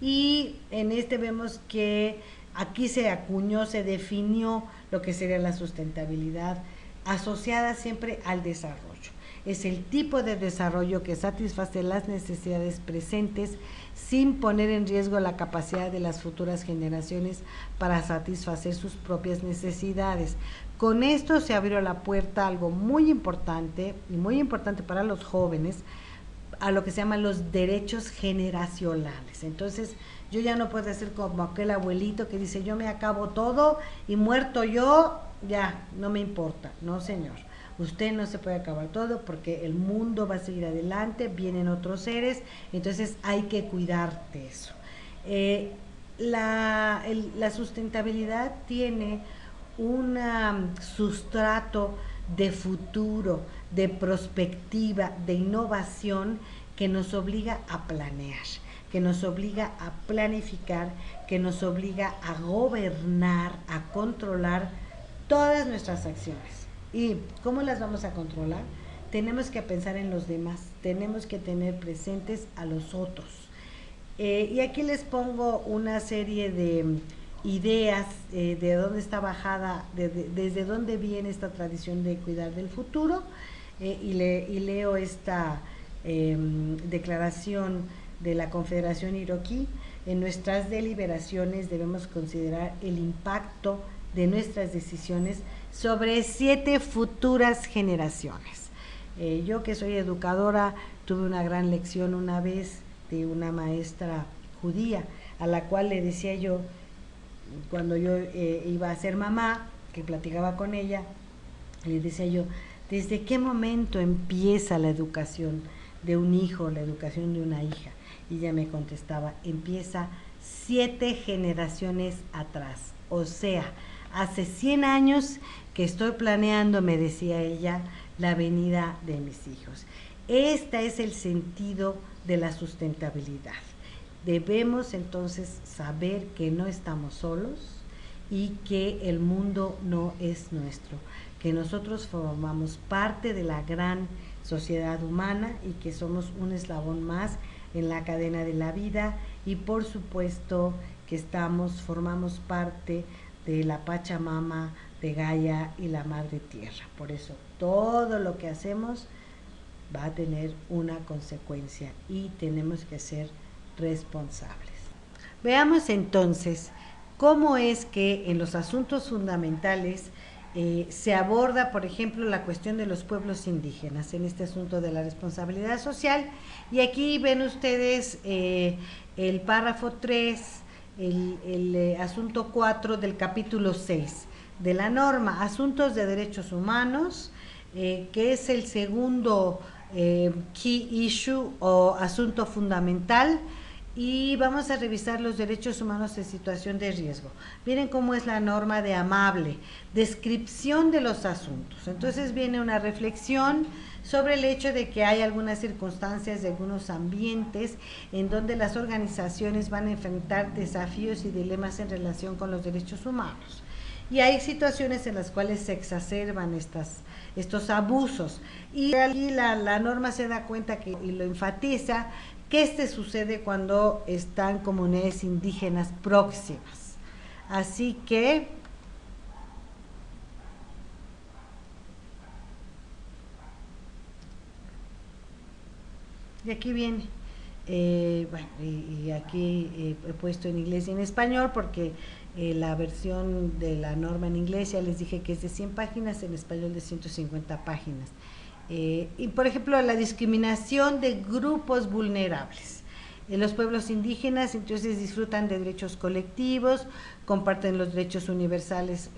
Y en este vemos que aquí se acuñó, se definió lo que sería la sustentabilidad asociada siempre al desarrollo. Es el tipo de desarrollo que satisface las necesidades presentes sin poner en riesgo la capacidad de las futuras generaciones para satisfacer sus propias necesidades. Con esto se abrió la puerta a algo muy importante, y muy importante para los jóvenes, a lo que se llaman los derechos generacionales. Entonces, yo ya no puedo ser como aquel abuelito que dice, yo me acabo todo y muerto yo, ya, no me importa. No, señor. Usted no se puede acabar todo porque el mundo va a seguir adelante, vienen otros seres, entonces hay que cuidar de eso. La sustentabilidad tiene un sustrato de futuro, de perspectiva, de innovación que nos obliga a planear, que nos obliga a planificar, que nos obliga a gobernar, a controlar todas nuestras acciones. ¿Y cómo las vamos a controlar? Tenemos que pensar en los demás, tenemos que tener presentes a los otros. Y aquí les pongo una serie de ideas de dónde está bajada, desde dónde viene esta tradición de cuidar del futuro, y leo esta declaración de la Confederación Iroquí. En nuestras deliberaciones debemos considerar el impacto de nuestras decisiones sobre 7 futuras generaciones. Yo, que soy educadora, tuve una gran lección una vez de una maestra judía, a la cual le decía yo, cuando yo iba a ser mamá, que platicaba con ella, le decía yo, ¿desde qué momento empieza la educación de un hijo, la educación de una hija? Y ella me contestaba, empieza 7 generaciones atrás, o sea, hace 100 años que estoy planeando, me decía ella, la venida de mis hijos. Este es el sentido de la sustentabilidad. Debemos entonces saber que no estamos solos y que el mundo no es nuestro, que nosotros formamos parte de la gran sociedad humana y que somos un eslabón más en la cadena de la vida, y por supuesto que formamos parte de la Pachamama, de Gaia y la Madre Tierra. Por eso todo lo que hacemos va a tener una consecuencia y tenemos que ser responsables. Veamos entonces cómo es que en los asuntos fundamentales se aborda, por ejemplo, la cuestión de los pueblos indígenas en este asunto de la responsabilidad social. Y aquí ven ustedes el párrafo 3, el asunto 4 del capítulo 6 de la norma, asuntos de derechos humanos, que es el segundo key issue o asunto fundamental. Y vamos a revisar los derechos humanos en situación de riesgo. Miren cómo es la norma de amable, descripción de los asuntos. Entonces viene una reflexión sobre el hecho de que hay algunas circunstancias de algunos ambientes en donde las organizaciones van a enfrentar desafíos y dilemas en relación con los derechos humanos. Y hay situaciones en las cuales se exacerban estos abusos. Y aquí la norma se da cuenta y lo enfatiza, que sucede cuando están comunidades indígenas próximas. Así que y aquí viene, bueno, y aquí he puesto en inglés y en español porque la versión de la norma en inglés ya les dije que es de 100 páginas, en español de 150 páginas. Y por ejemplo, la discriminación de grupos vulnerables. Los pueblos indígenas entonces disfrutan de derechos colectivos, comparten los derechos universales,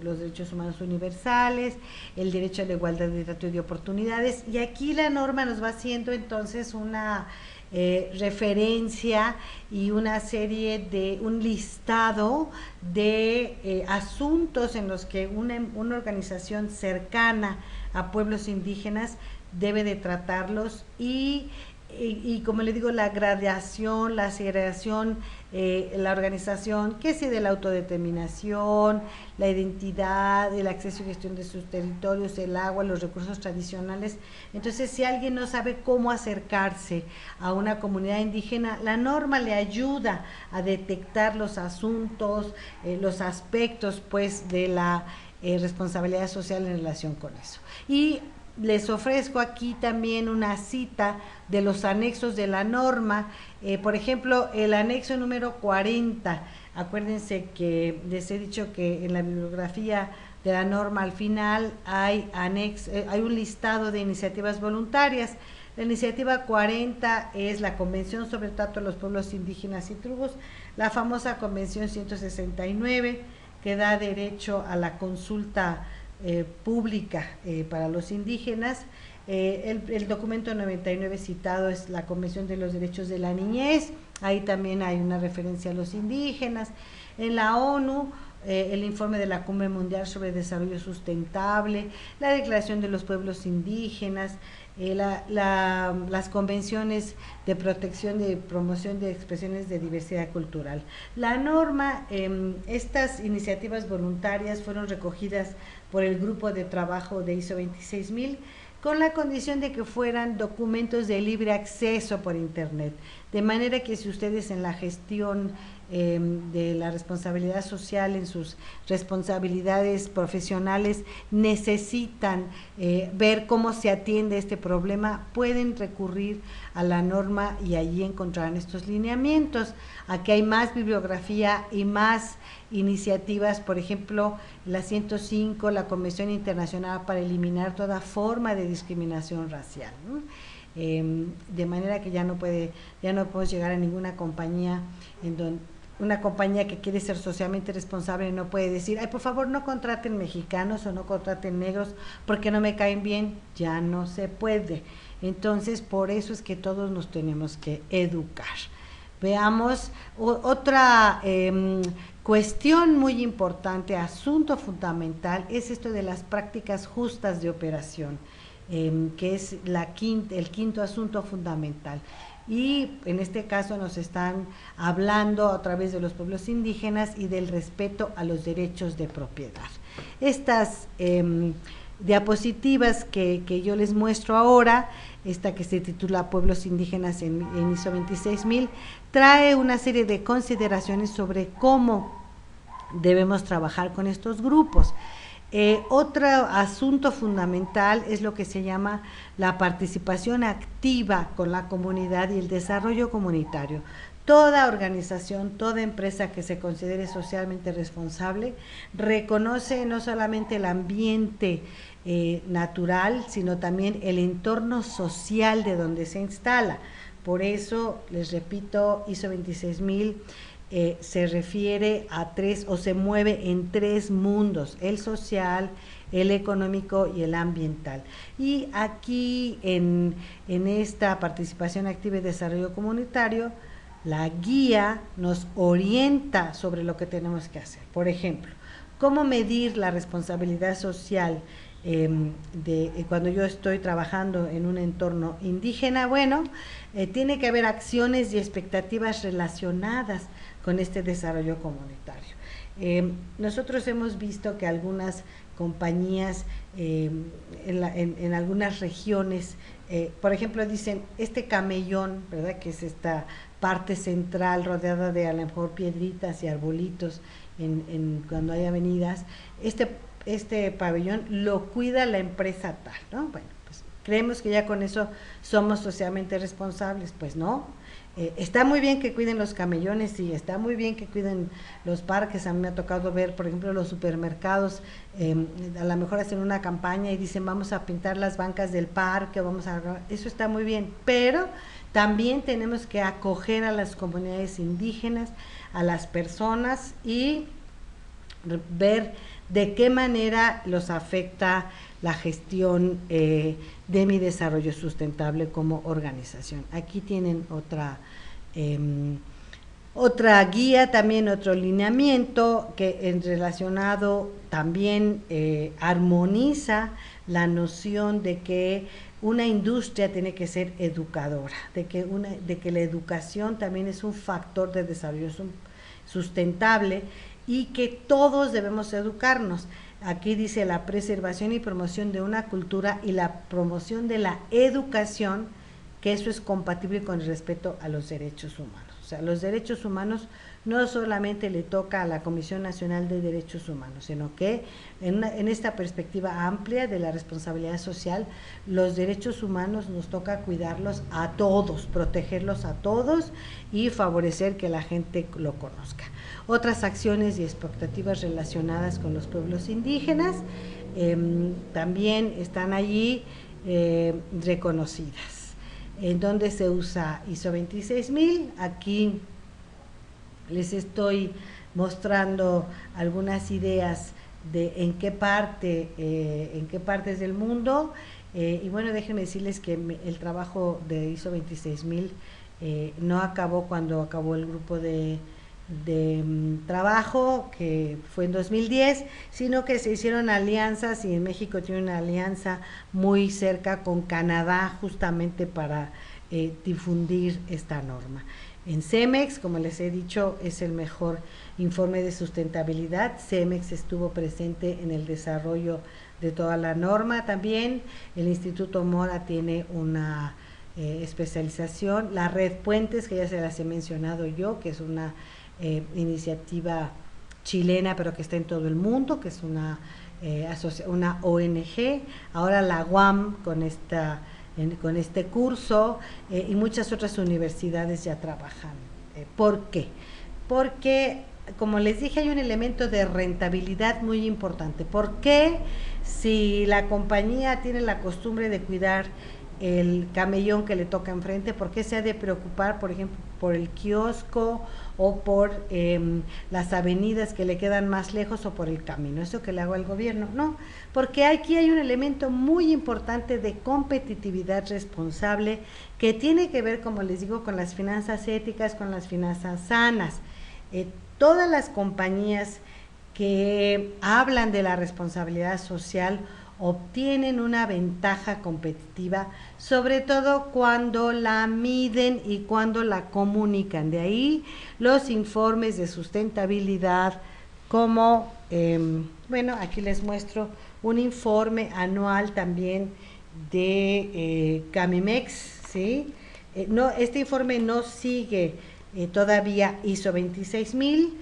los derechos humanos universales, el derecho a la igualdad de trato y de oportunidades. Y aquí la norma nos va haciendo entonces una referencia y una serie de un listado de asuntos en los que una organización cercana a pueblos indígenas debe de tratarlos y como le digo, la gradación, la segregación, la organización, que si de la autodeterminación, la identidad, el acceso y gestión de sus territorios, el agua, los recursos tradicionales. Entonces, si alguien no sabe cómo acercarse a una comunidad indígena, la norma le ayuda a detectar los asuntos, los aspectos, pues, de la responsabilidad social en relación con eso. Y les ofrezco aquí también una cita de los anexos de la norma. Por ejemplo, el anexo número 40, acuérdense que les he dicho que en la bibliografía de la norma al final hay un listado de iniciativas voluntarias. La iniciativa 40 es la Convención sobre el Trato de los Pueblos Indígenas y Tribus, la famosa Convención 169, que da derecho a la consulta pública para los indígenas. El documento 99 citado es la Convención de los Derechos de la Niñez, ahí también hay una referencia a los indígenas. En la ONU, el informe de la Cumbre Mundial sobre Desarrollo Sustentable, la Declaración de los Pueblos Indígenas, las convenciones de protección y promoción de expresiones de diversidad cultural. La norma, estas iniciativas voluntarias fueron recogidas por el grupo de trabajo de ISO 26000 con la condición de que fueran documentos de libre acceso por internet, de manera que si ustedes en la gestión de la responsabilidad social, en sus responsabilidades profesionales, necesitan ver cómo se atiende este problema, pueden recurrir a la norma y allí encontrarán estos lineamientos. Aquí hay más bibliografía y más iniciativas, por ejemplo, la 105, la Convención Internacional para eliminar toda forma de discriminación racial, ¿no? De manera que ya no podemos llegar a ninguna compañía en donde una compañía que quiere ser socialmente responsable no puede decir, ay, por favor no contraten mexicanos o no contraten negros porque no me caen bien. Ya no se puede. Entonces, por eso es que todos nos tenemos que educar. Veamos otra cuestión muy importante, asunto fundamental, es esto de las prácticas justas de operación, que es el quinto asunto fundamental. Y en este caso nos están hablando a través de los pueblos indígenas y del respeto a los derechos de propiedad. Estas diapositivas que yo les muestro ahora, esta que se titula Pueblos Indígenas en ISO 26000, trae una serie de consideraciones sobre cómo debemos trabajar con estos grupos. Otro asunto fundamental es lo que se llama la participación activa con la comunidad y el desarrollo comunitario. Toda organización, toda empresa que se considere socialmente responsable reconoce no solamente el ambiente natural, sino también el entorno social de donde se instala. Por eso, les repito, ISO 26000 se refiere a tres, o se mueve en tres mundos: el social, el económico y el ambiental. Y aquí en esta participación activa y desarrollo comunitario, la guía nos orienta sobre lo que tenemos que hacer. Por ejemplo, ¿cómo medir la responsabilidad social cuando yo estoy trabajando en un entorno indígena? Bueno, tiene que haber acciones y expectativas relacionadas con este desarrollo comunitario. Nosotros hemos visto que algunas compañías en algunas regiones, por ejemplo, dicen, este camellón, ¿verdad?, que es esta parte central rodeada de a lo mejor piedritas y arbolitos cuando hay avenidas, este pabellón lo cuida la empresa tal, ¿no? Bueno, pues creemos que ya con eso somos socialmente responsables. Pues no. Está muy bien que cuiden los camellones, sí, está muy bien que cuiden los parques. A mí me ha tocado ver, por ejemplo, los supermercados, a lo mejor hacen una campaña y dicen, vamos a pintar las bancas del parque, eso está muy bien, pero también tenemos que acoger a las comunidades indígenas, a las personas, y ver de qué manera los afecta la gestión de mi desarrollo sustentable como organización. Aquí tienen otra guía, también otro lineamiento que relacionado también armoniza la noción de que una industria tiene que ser educadora, de que la educación también es un factor de desarrollo sustentable y que todos debemos educarnos. Aquí dice la preservación y promoción de una cultura y la promoción de la educación, que eso es compatible con el respeto a los derechos humanos. O sea, los derechos humanos no solamente le toca a la Comisión Nacional de Derechos Humanos, sino que en esta perspectiva amplia de la responsabilidad social, los derechos humanos nos toca cuidarlos a todos, protegerlos a todos y favorecer que la gente lo conozca. Otras acciones y expectativas relacionadas con los pueblos indígenas también están allí reconocidas. En donde se usa ISO 26000, aquí les estoy mostrando algunas ideas de en qué partes del mundo, y bueno, déjenme decirles que el trabajo de ISO 26000 no acabó cuando acabó el grupo de trabajo, que fue en 2010, sino que se hicieron alianzas, y en México tiene una alianza muy cerca con Canadá justamente para difundir esta norma. En CEMEX, como les he dicho, es el mejor informe de sustentabilidad. CEMEX estuvo presente en el desarrollo de toda la norma también. El Instituto Mora tiene una especialización. La Red Puentes, que ya se las he mencionado yo, que es una iniciativa chilena, pero que está en todo el mundo, que es una ONG. Ahora la UAM con este curso, y muchas otras universidades ya trabajan. ¿Por qué? Porque, como les dije, hay un elemento de rentabilidad muy importante. ¿Por qué? Si la compañía tiene la costumbre de cuidar el camellón que le toca enfrente, ¿por qué se ha de preocupar, por ejemplo, por el kiosco o por las avenidas que le quedan más lejos o por el camino? Eso que le hago al gobierno, no, porque aquí hay un elemento muy importante de competitividad responsable que tiene que ver, como les digo, con las finanzas éticas, con las finanzas sanas. Todas las compañías que hablan de la responsabilidad social obtienen una ventaja competitiva, sobre todo cuando la miden y cuando la comunican. De ahí los informes de sustentabilidad, como, bueno, aquí les muestro un informe anual también de Camimex, ¿sí? No, este informe no sigue todavía ISO 26000.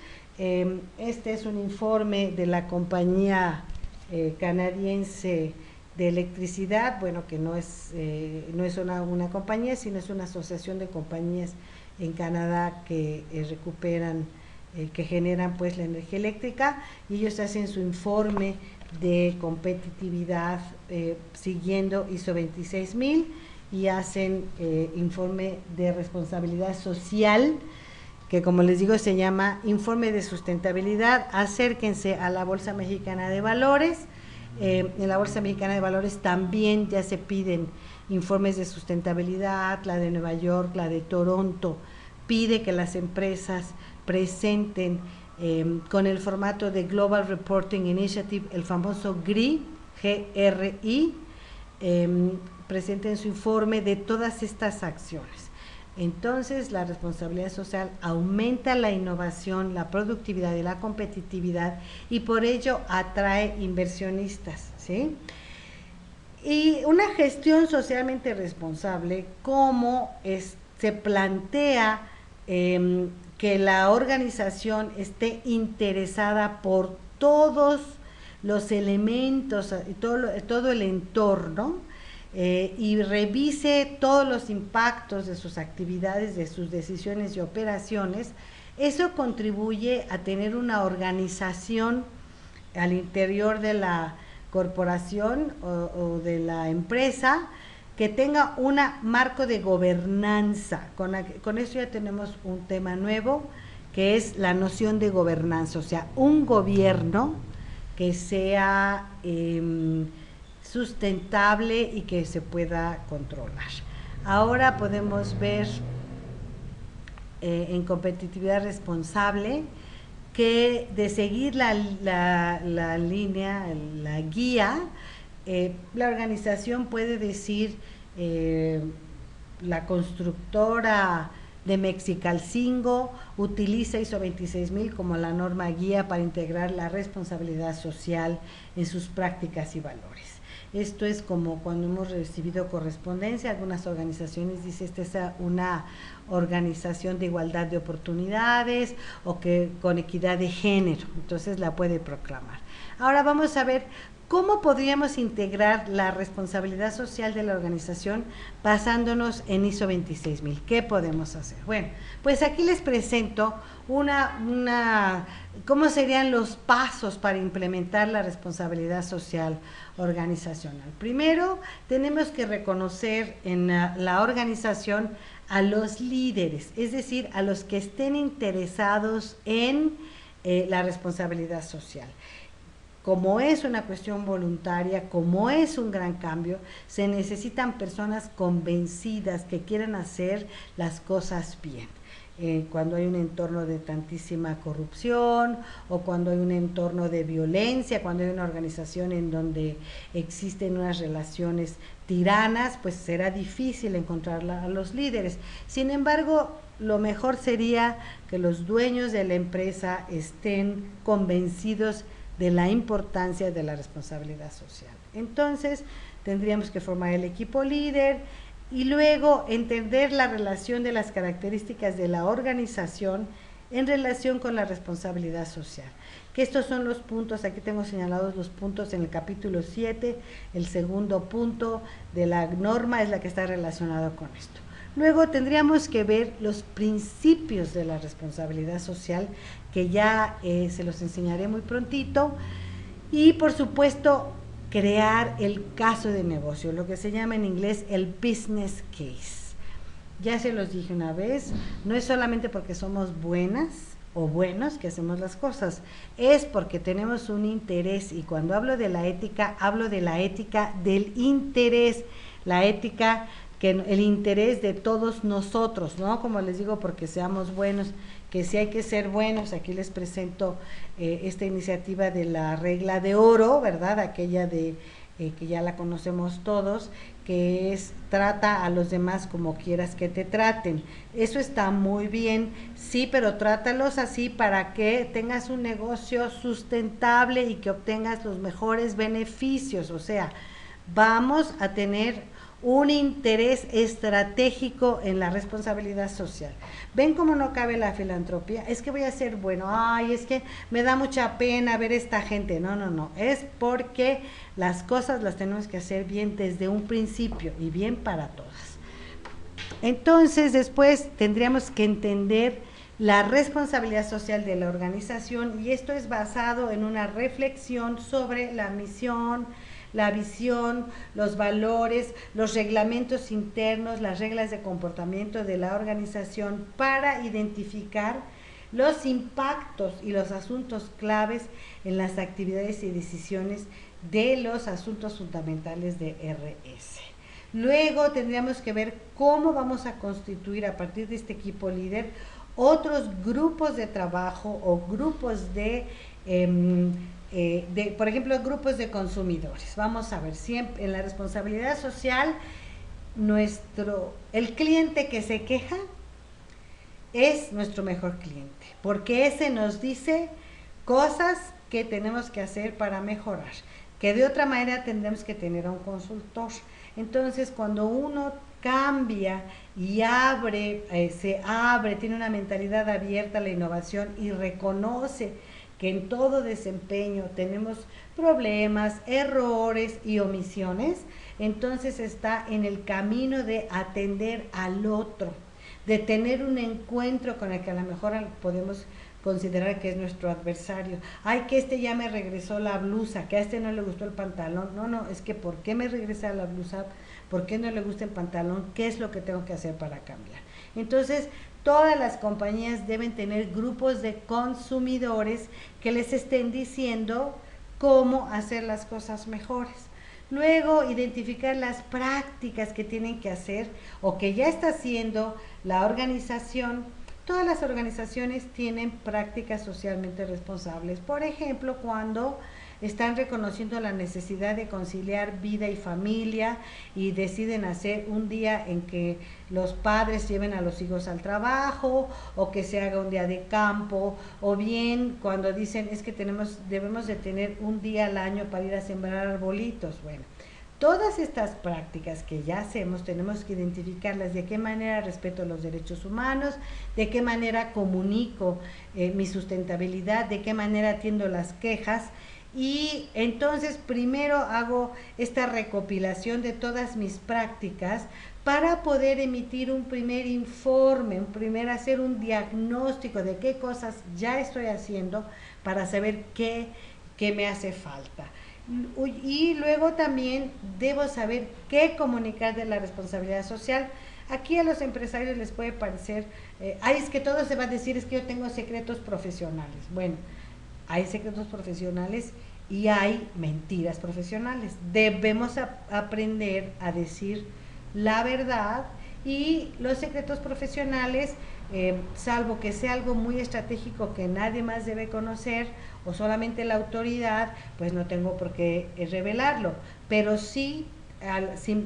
Este es un informe de la compañía canadiense de electricidad, bueno, que no es una compañía, sino es una asociación de compañías en Canadá que recuperan, que generan pues la energía eléctrica, y ellos hacen su informe de competitividad siguiendo ISO 26000, y hacen informe de responsabilidad social, que como les digo se llama informe de sustentabilidad. Acérquense a la Bolsa Mexicana de Valores. En la Bolsa Mexicana de Valores también ya se piden informes de sustentabilidad. La de Nueva York, la de Toronto, pide que las empresas presenten con el formato de Global Reporting Initiative, el famoso GRI, GRI, presenten su informe de todas estas acciones. Entonces, la responsabilidad social aumenta la innovación, la productividad y la competitividad, y por ello atrae inversionistas, ¿sí? Y una gestión socialmente responsable, como se plantea que la organización esté interesada por todos los elementos y todo el entorno, y revise todos los impactos de sus actividades, de sus decisiones y operaciones. Eso contribuye a tener una organización al interior de la corporación o de la empresa que tenga un marco de gobernanza. Con eso ya tenemos un tema nuevo, que es la noción de gobernanza, o sea, un gobierno que sea sustentable y que se pueda controlar. Ahora podemos ver en competitividad responsable que de seguir la línea, la guía, La organización puede decir, la constructora de Mexicalcingo utiliza ISO 26000 como la norma guía para integrar la responsabilidad social en sus prácticas y valores. Esto es como cuando hemos recibido correspondencia, algunas organizaciones dicen esta es una organización de igualdad de oportunidades o que con equidad de género, entonces la puede proclamar. Ahora vamos a ver cómo podríamos integrar la responsabilidad social de la organización basándonos en ISO 26000. ¿Qué podemos hacer? Bueno, pues aquí les presento cómo serían los pasos para implementar la responsabilidad social organizacional. Primero, tenemos que reconocer en la organización a los líderes, es decir, a los que estén interesados en la responsabilidad social. Como es una cuestión voluntaria, como es un gran cambio, se necesitan personas convencidas que quieran hacer las cosas bien. Cuando hay un entorno de tantísima corrupción o cuando hay un entorno de violencia, cuando hay una organización en donde existen unas relaciones tiranas, pues será difícil encontrar a los líderes. Sin embargo, lo mejor sería que los dueños de la empresa estén convencidos de la importancia de la responsabilidad social. Entonces, tendríamos que formar el equipo líder y luego entender la relación de las características de la organización en relación con la responsabilidad social. Que estos son los puntos, aquí tengo señalados los puntos en el capítulo 7, el segundo punto de la norma es la que está relacionado con esto. Luego tendríamos que ver los principios de la responsabilidad social, que ya se los enseñaré muy prontito, y por supuesto crear el caso de negocio, lo que se llama en inglés el business case. Ya se los dije una vez, no es solamente porque somos buenas o buenos que hacemos las cosas, es porque tenemos un interés, y cuando hablo de la ética, hablo de la ética del interés, la ética que el interés de todos nosotros, ¿no? Como les digo, porque seamos buenos, que si hay que ser buenos, aquí les presento esta iniciativa de la regla de oro, ¿verdad? Aquella de que ya la conocemos todos, que es trata a los demás como quieras que te traten. Eso está muy bien, sí, pero trátalos así para que tengas un negocio sustentable y que obtengas los mejores beneficios. O sea, vamos a tener un interés estratégico en la responsabilidad social. ¿Ven cómo no cabe la filantropía? Es que voy a ser bueno, ay, es que me da mucha pena ver esta gente. No, no, no, es porque las cosas las tenemos que hacer bien desde un principio y bien para todas. Entonces, después tendríamos que entender la responsabilidad social de la organización, y esto es basado en una reflexión sobre la misión, la visión, los valores, los reglamentos internos, las reglas de comportamiento de la organización para identificar los impactos y los asuntos claves en las actividades y decisiones de los asuntos fundamentales de RS. Luego tendríamos que ver cómo vamos a constituir a partir de este equipo líder otros grupos de trabajo o grupos por ejemplo, grupos de consumidores. Vamos a ver, siempre en la responsabilidad social, el cliente que se queja es nuestro mejor cliente, porque ese nos dice cosas que tenemos que hacer para mejorar, que de otra manera tendremos que tener a un consultor. Entonces, cuando uno cambia y se abre, tiene una mentalidad abierta a la innovación y reconoce que en todo desempeño tenemos problemas, errores y omisiones, entonces está en el camino de atender al otro, de tener un encuentro con el que a lo mejor podemos considerar que es nuestro adversario. Ay, que ya me regresó la blusa, que a no le gustó el pantalón. No, no, es que ¿por qué me regresa la blusa? ¿Por qué no le gusta el pantalón? ¿Qué es lo que tengo que hacer para cambiar? Entonces, todas las compañías deben tener grupos de consumidores que les estén diciendo cómo hacer las cosas mejores. Luego, identificar las prácticas que tienen que hacer o que ya está haciendo la organización. todas las organizaciones tienen prácticas socialmente responsables. Por ejemplo, cuando están reconociendo la necesidad de conciliar vida y familia y deciden hacer un día en que los padres lleven a los hijos al trabajo, o que se haga un día de campo, o bien cuando dicen es que debemos de tener un día al año para ir a sembrar arbolitos. Bueno, todas estas prácticas que ya hacemos tenemos que identificarlas, de qué manera respeto los derechos humanos, de qué manera comunico mi sustentabilidad, de qué manera atiendo las quejas. Y entonces primero hago esta recopilación de todas mis prácticas para poder emitir un primer informe, hacer un diagnóstico de qué cosas ya estoy haciendo para saber qué me hace falta. Y luego también debo saber qué comunicar de la responsabilidad social. Aquí a los empresarios les puede parecer, es que todo se va a decir, es que yo tengo secretos profesionales. Bueno, hay secretos profesionales y hay mentiras profesionales. Debemos aprender a decir la verdad, y los secretos profesionales, salvo que sea algo muy estratégico que nadie más debe conocer o solamente la autoridad, pues no tengo por qué revelarlo. Pero sí,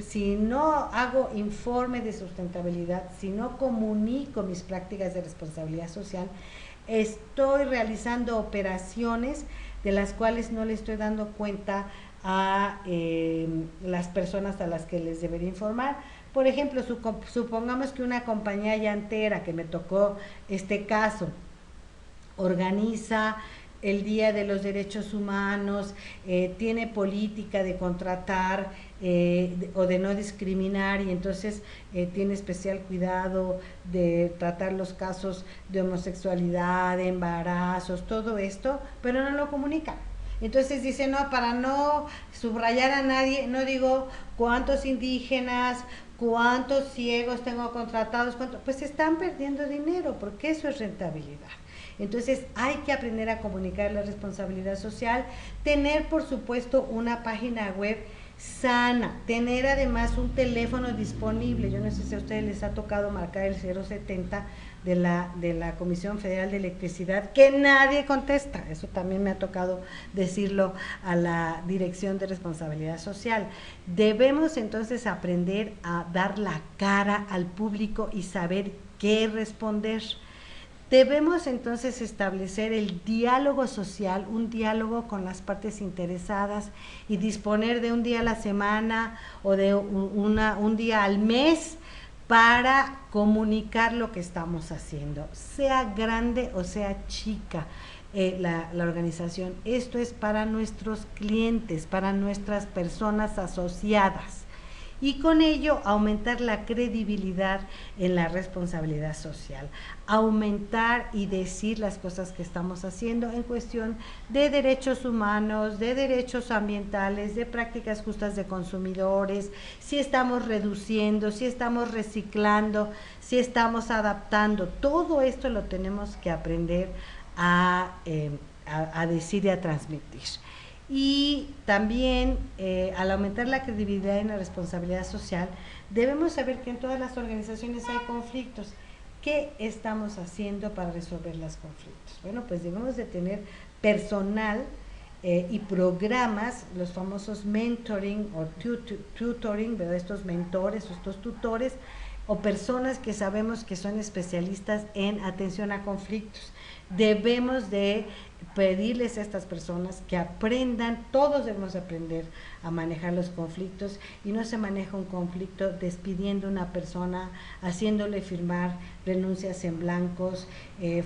si no hago informe de sustentabilidad, si no comunico mis prácticas de responsabilidad social, estoy realizando operaciones de las cuales no le estoy dando cuenta a las personas a las que les debería informar. Por ejemplo, supongamos que una compañía llantera, que me tocó este caso, organiza el Día de los Derechos Humanos, tiene política de contratar o de no discriminar, y entonces tiene especial cuidado de tratar los casos de homosexualidad, de embarazos, todo esto, pero no lo comunica. Entonces dice, no, para no subrayar a nadie, no digo cuántos indígenas, cuántos ciegos tengo contratados, pues están perdiendo dinero, porque eso es rentabilidad. Entonces hay que aprender a comunicar la responsabilidad social, tener por supuesto una página web sana, tener además un teléfono disponible. Yo no sé si a ustedes les ha tocado marcar el 070 de la Comisión Federal de Electricidad, que nadie contesta. Eso también me ha tocado decirlo a la Dirección de Responsabilidad Social. Debemos entonces aprender a dar la cara al público y saber qué responder. Debemos entonces establecer el diálogo social, un diálogo con las partes interesadas, y disponer de un día a la semana o de un día al mes para comunicar lo que estamos haciendo, sea grande o sea chica la organización. Esto es para nuestros clientes, para nuestras personas asociadas, y con ello aumentar la credibilidad en la responsabilidad social, aumentar y decir las cosas que estamos haciendo en cuestión de derechos humanos, de derechos ambientales, de prácticas justas de consumidores, si estamos reduciendo, si estamos reciclando, si estamos adaptando. Todo esto lo tenemos que aprender a decir y a transmitir. Y también al aumentar la credibilidad en la responsabilidad social, debemos saber que en todas las organizaciones hay conflictos. ¿Qué estamos haciendo para resolver los conflictos? Bueno, pues debemos de tener personal y programas, los famosos mentoring o tutoring, ¿verdad? Estos mentores, estos tutores o personas que sabemos que son especialistas en atención a conflictos. Debemos de pedirles a estas personas que aprendan, todos debemos aprender a manejar los conflictos, y no se maneja un conflicto despidiendo a una persona, haciéndole firmar renuncias en blancos,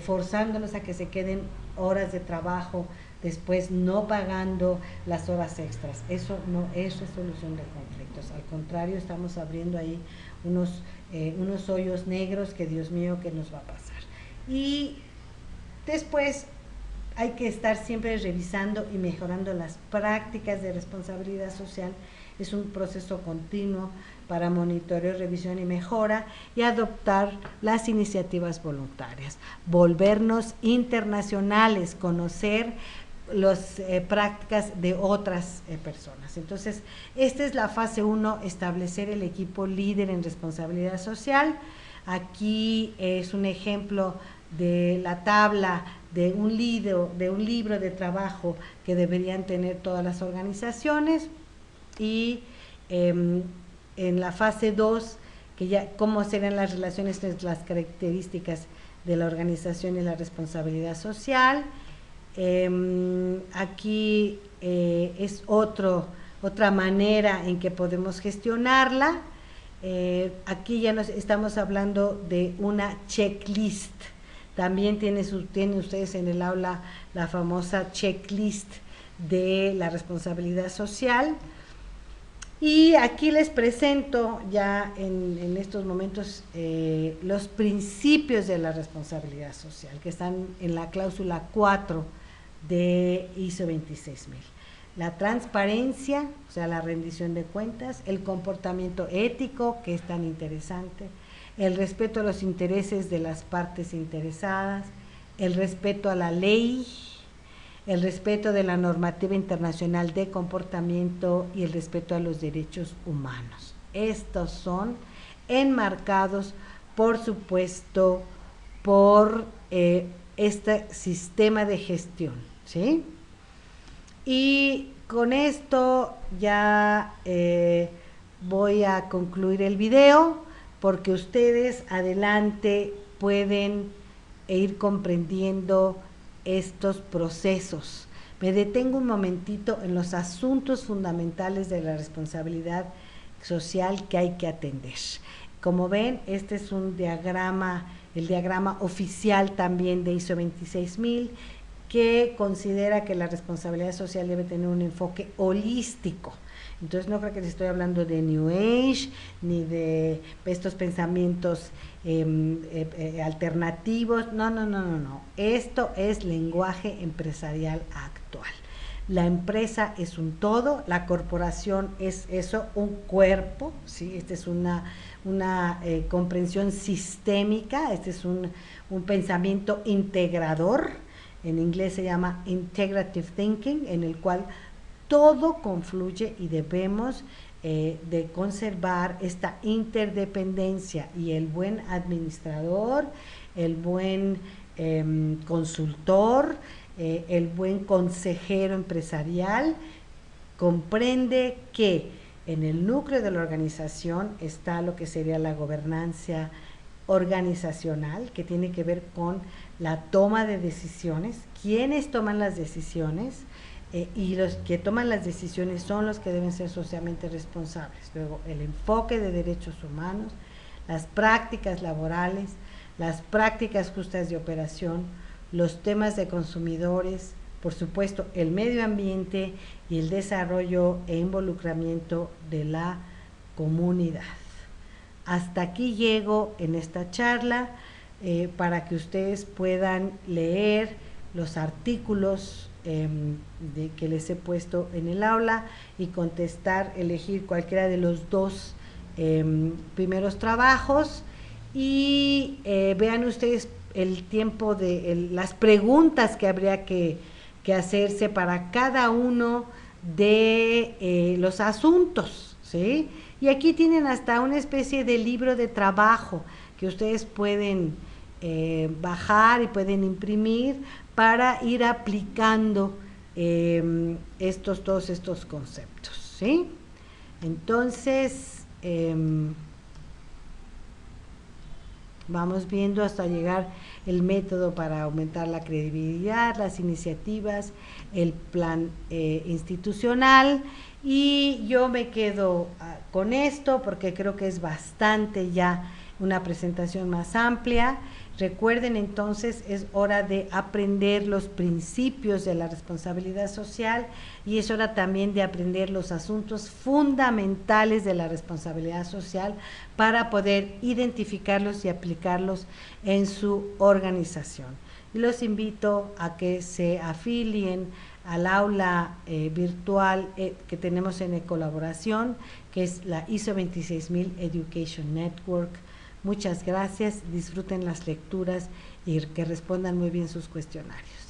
forzándolos a que se queden horas de trabajo, después no pagando las horas extras. Eso no es resolución de conflictos, al contrario, estamos abriendo ahí unos hoyos negros que, Dios mío, ¿qué nos va a pasar? Y después hay que estar siempre revisando y mejorando las prácticas de responsabilidad social. Es un proceso continuo para monitoreo, revisión y mejora, y adoptar las iniciativas voluntarias, volvernos internacionales, conocer las prácticas de otras personas. Entonces, esta es la fase 1, establecer el equipo líder en responsabilidad social. Aquí es un ejemplo de la tabla de un libro de trabajo que deberían tener todas las organizaciones, y en la fase 2, que ya cómo serán las relaciones entre las características de la organización y la responsabilidad social. Aquí es otra manera en que podemos gestionarla. Aquí ya estamos hablando de una checklist. También tienen ustedes en el aula la famosa checklist de la responsabilidad social. Y aquí les presento ya en estos momentos los principios de la responsabilidad social, que están en la cláusula 4 de ISO 26000. La transparencia, o sea, la rendición de cuentas, el comportamiento ético, que es tan interesante, el respeto a los intereses de las partes interesadas, el respeto a la ley, el respeto de la normativa internacional de comportamiento y el respeto a los derechos humanos. Estos son enmarcados, por supuesto, por este sistema de gestión, ¿sí? Y con esto ya voy a concluir el video, porque ustedes adelante pueden ir comprendiendo estos procesos. Me detengo un momentito en los asuntos fundamentales de la responsabilidad social que hay que atender. Como ven, este es un diagrama, el diagrama oficial también de ISO 26000, que considera que la responsabilidad social debe tener un enfoque holístico. Entonces no creo que les estoy hablando de New Age, ni de estos pensamientos alternativos, no. Esto es lenguaje empresarial actual. La empresa es un todo, la corporación es eso, un cuerpo, ¿sí? Esta es una comprensión sistémica, este es un pensamiento integrador, en inglés se llama integrative thinking, en el cual todo confluye y debemos de conservar esta interdependencia, y el buen administrador, el buen consultor, el buen consejero empresarial comprende que en el núcleo de la organización está lo que sería la gobernanza organizacional, que tiene que ver con la toma de decisiones, quiénes toman las decisiones, y los que toman las decisiones son los que deben ser socialmente responsables. Luego, el enfoque de derechos humanos, las prácticas laborales, las prácticas justas de operación, los temas de consumidores, por supuesto, el medio ambiente y el desarrollo e involucramiento de la comunidad. Hasta aquí llego en esta charla, para que ustedes puedan leer los artículos que les he puesto en el aula y contestar, elegir cualquiera de los dos primeros trabajos, y vean ustedes el tiempo de las preguntas que habría que hacerse para cada uno de los asuntos, ¿sí? Y aquí tienen hasta una especie de libro de trabajo que ustedes pueden bajar y pueden imprimir para ir aplicando todos estos conceptos, ¿sí? Entonces, vamos viendo hasta llegar el método para aumentar la credibilidad, las iniciativas, el plan institucional, y yo me quedo con esto porque creo que es bastante ya una presentación más amplia. Recuerden, entonces, es hora de aprender los principios de la responsabilidad social, y es hora también de aprender los asuntos fundamentales de la responsabilidad social para poder identificarlos y aplicarlos en su organización. Y los invito a que se afilien al aula virtual que tenemos en colaboración, que es la ISO 26000 Education Network. Muchas gracias, disfruten las lecturas y que respondan muy bien sus cuestionarios.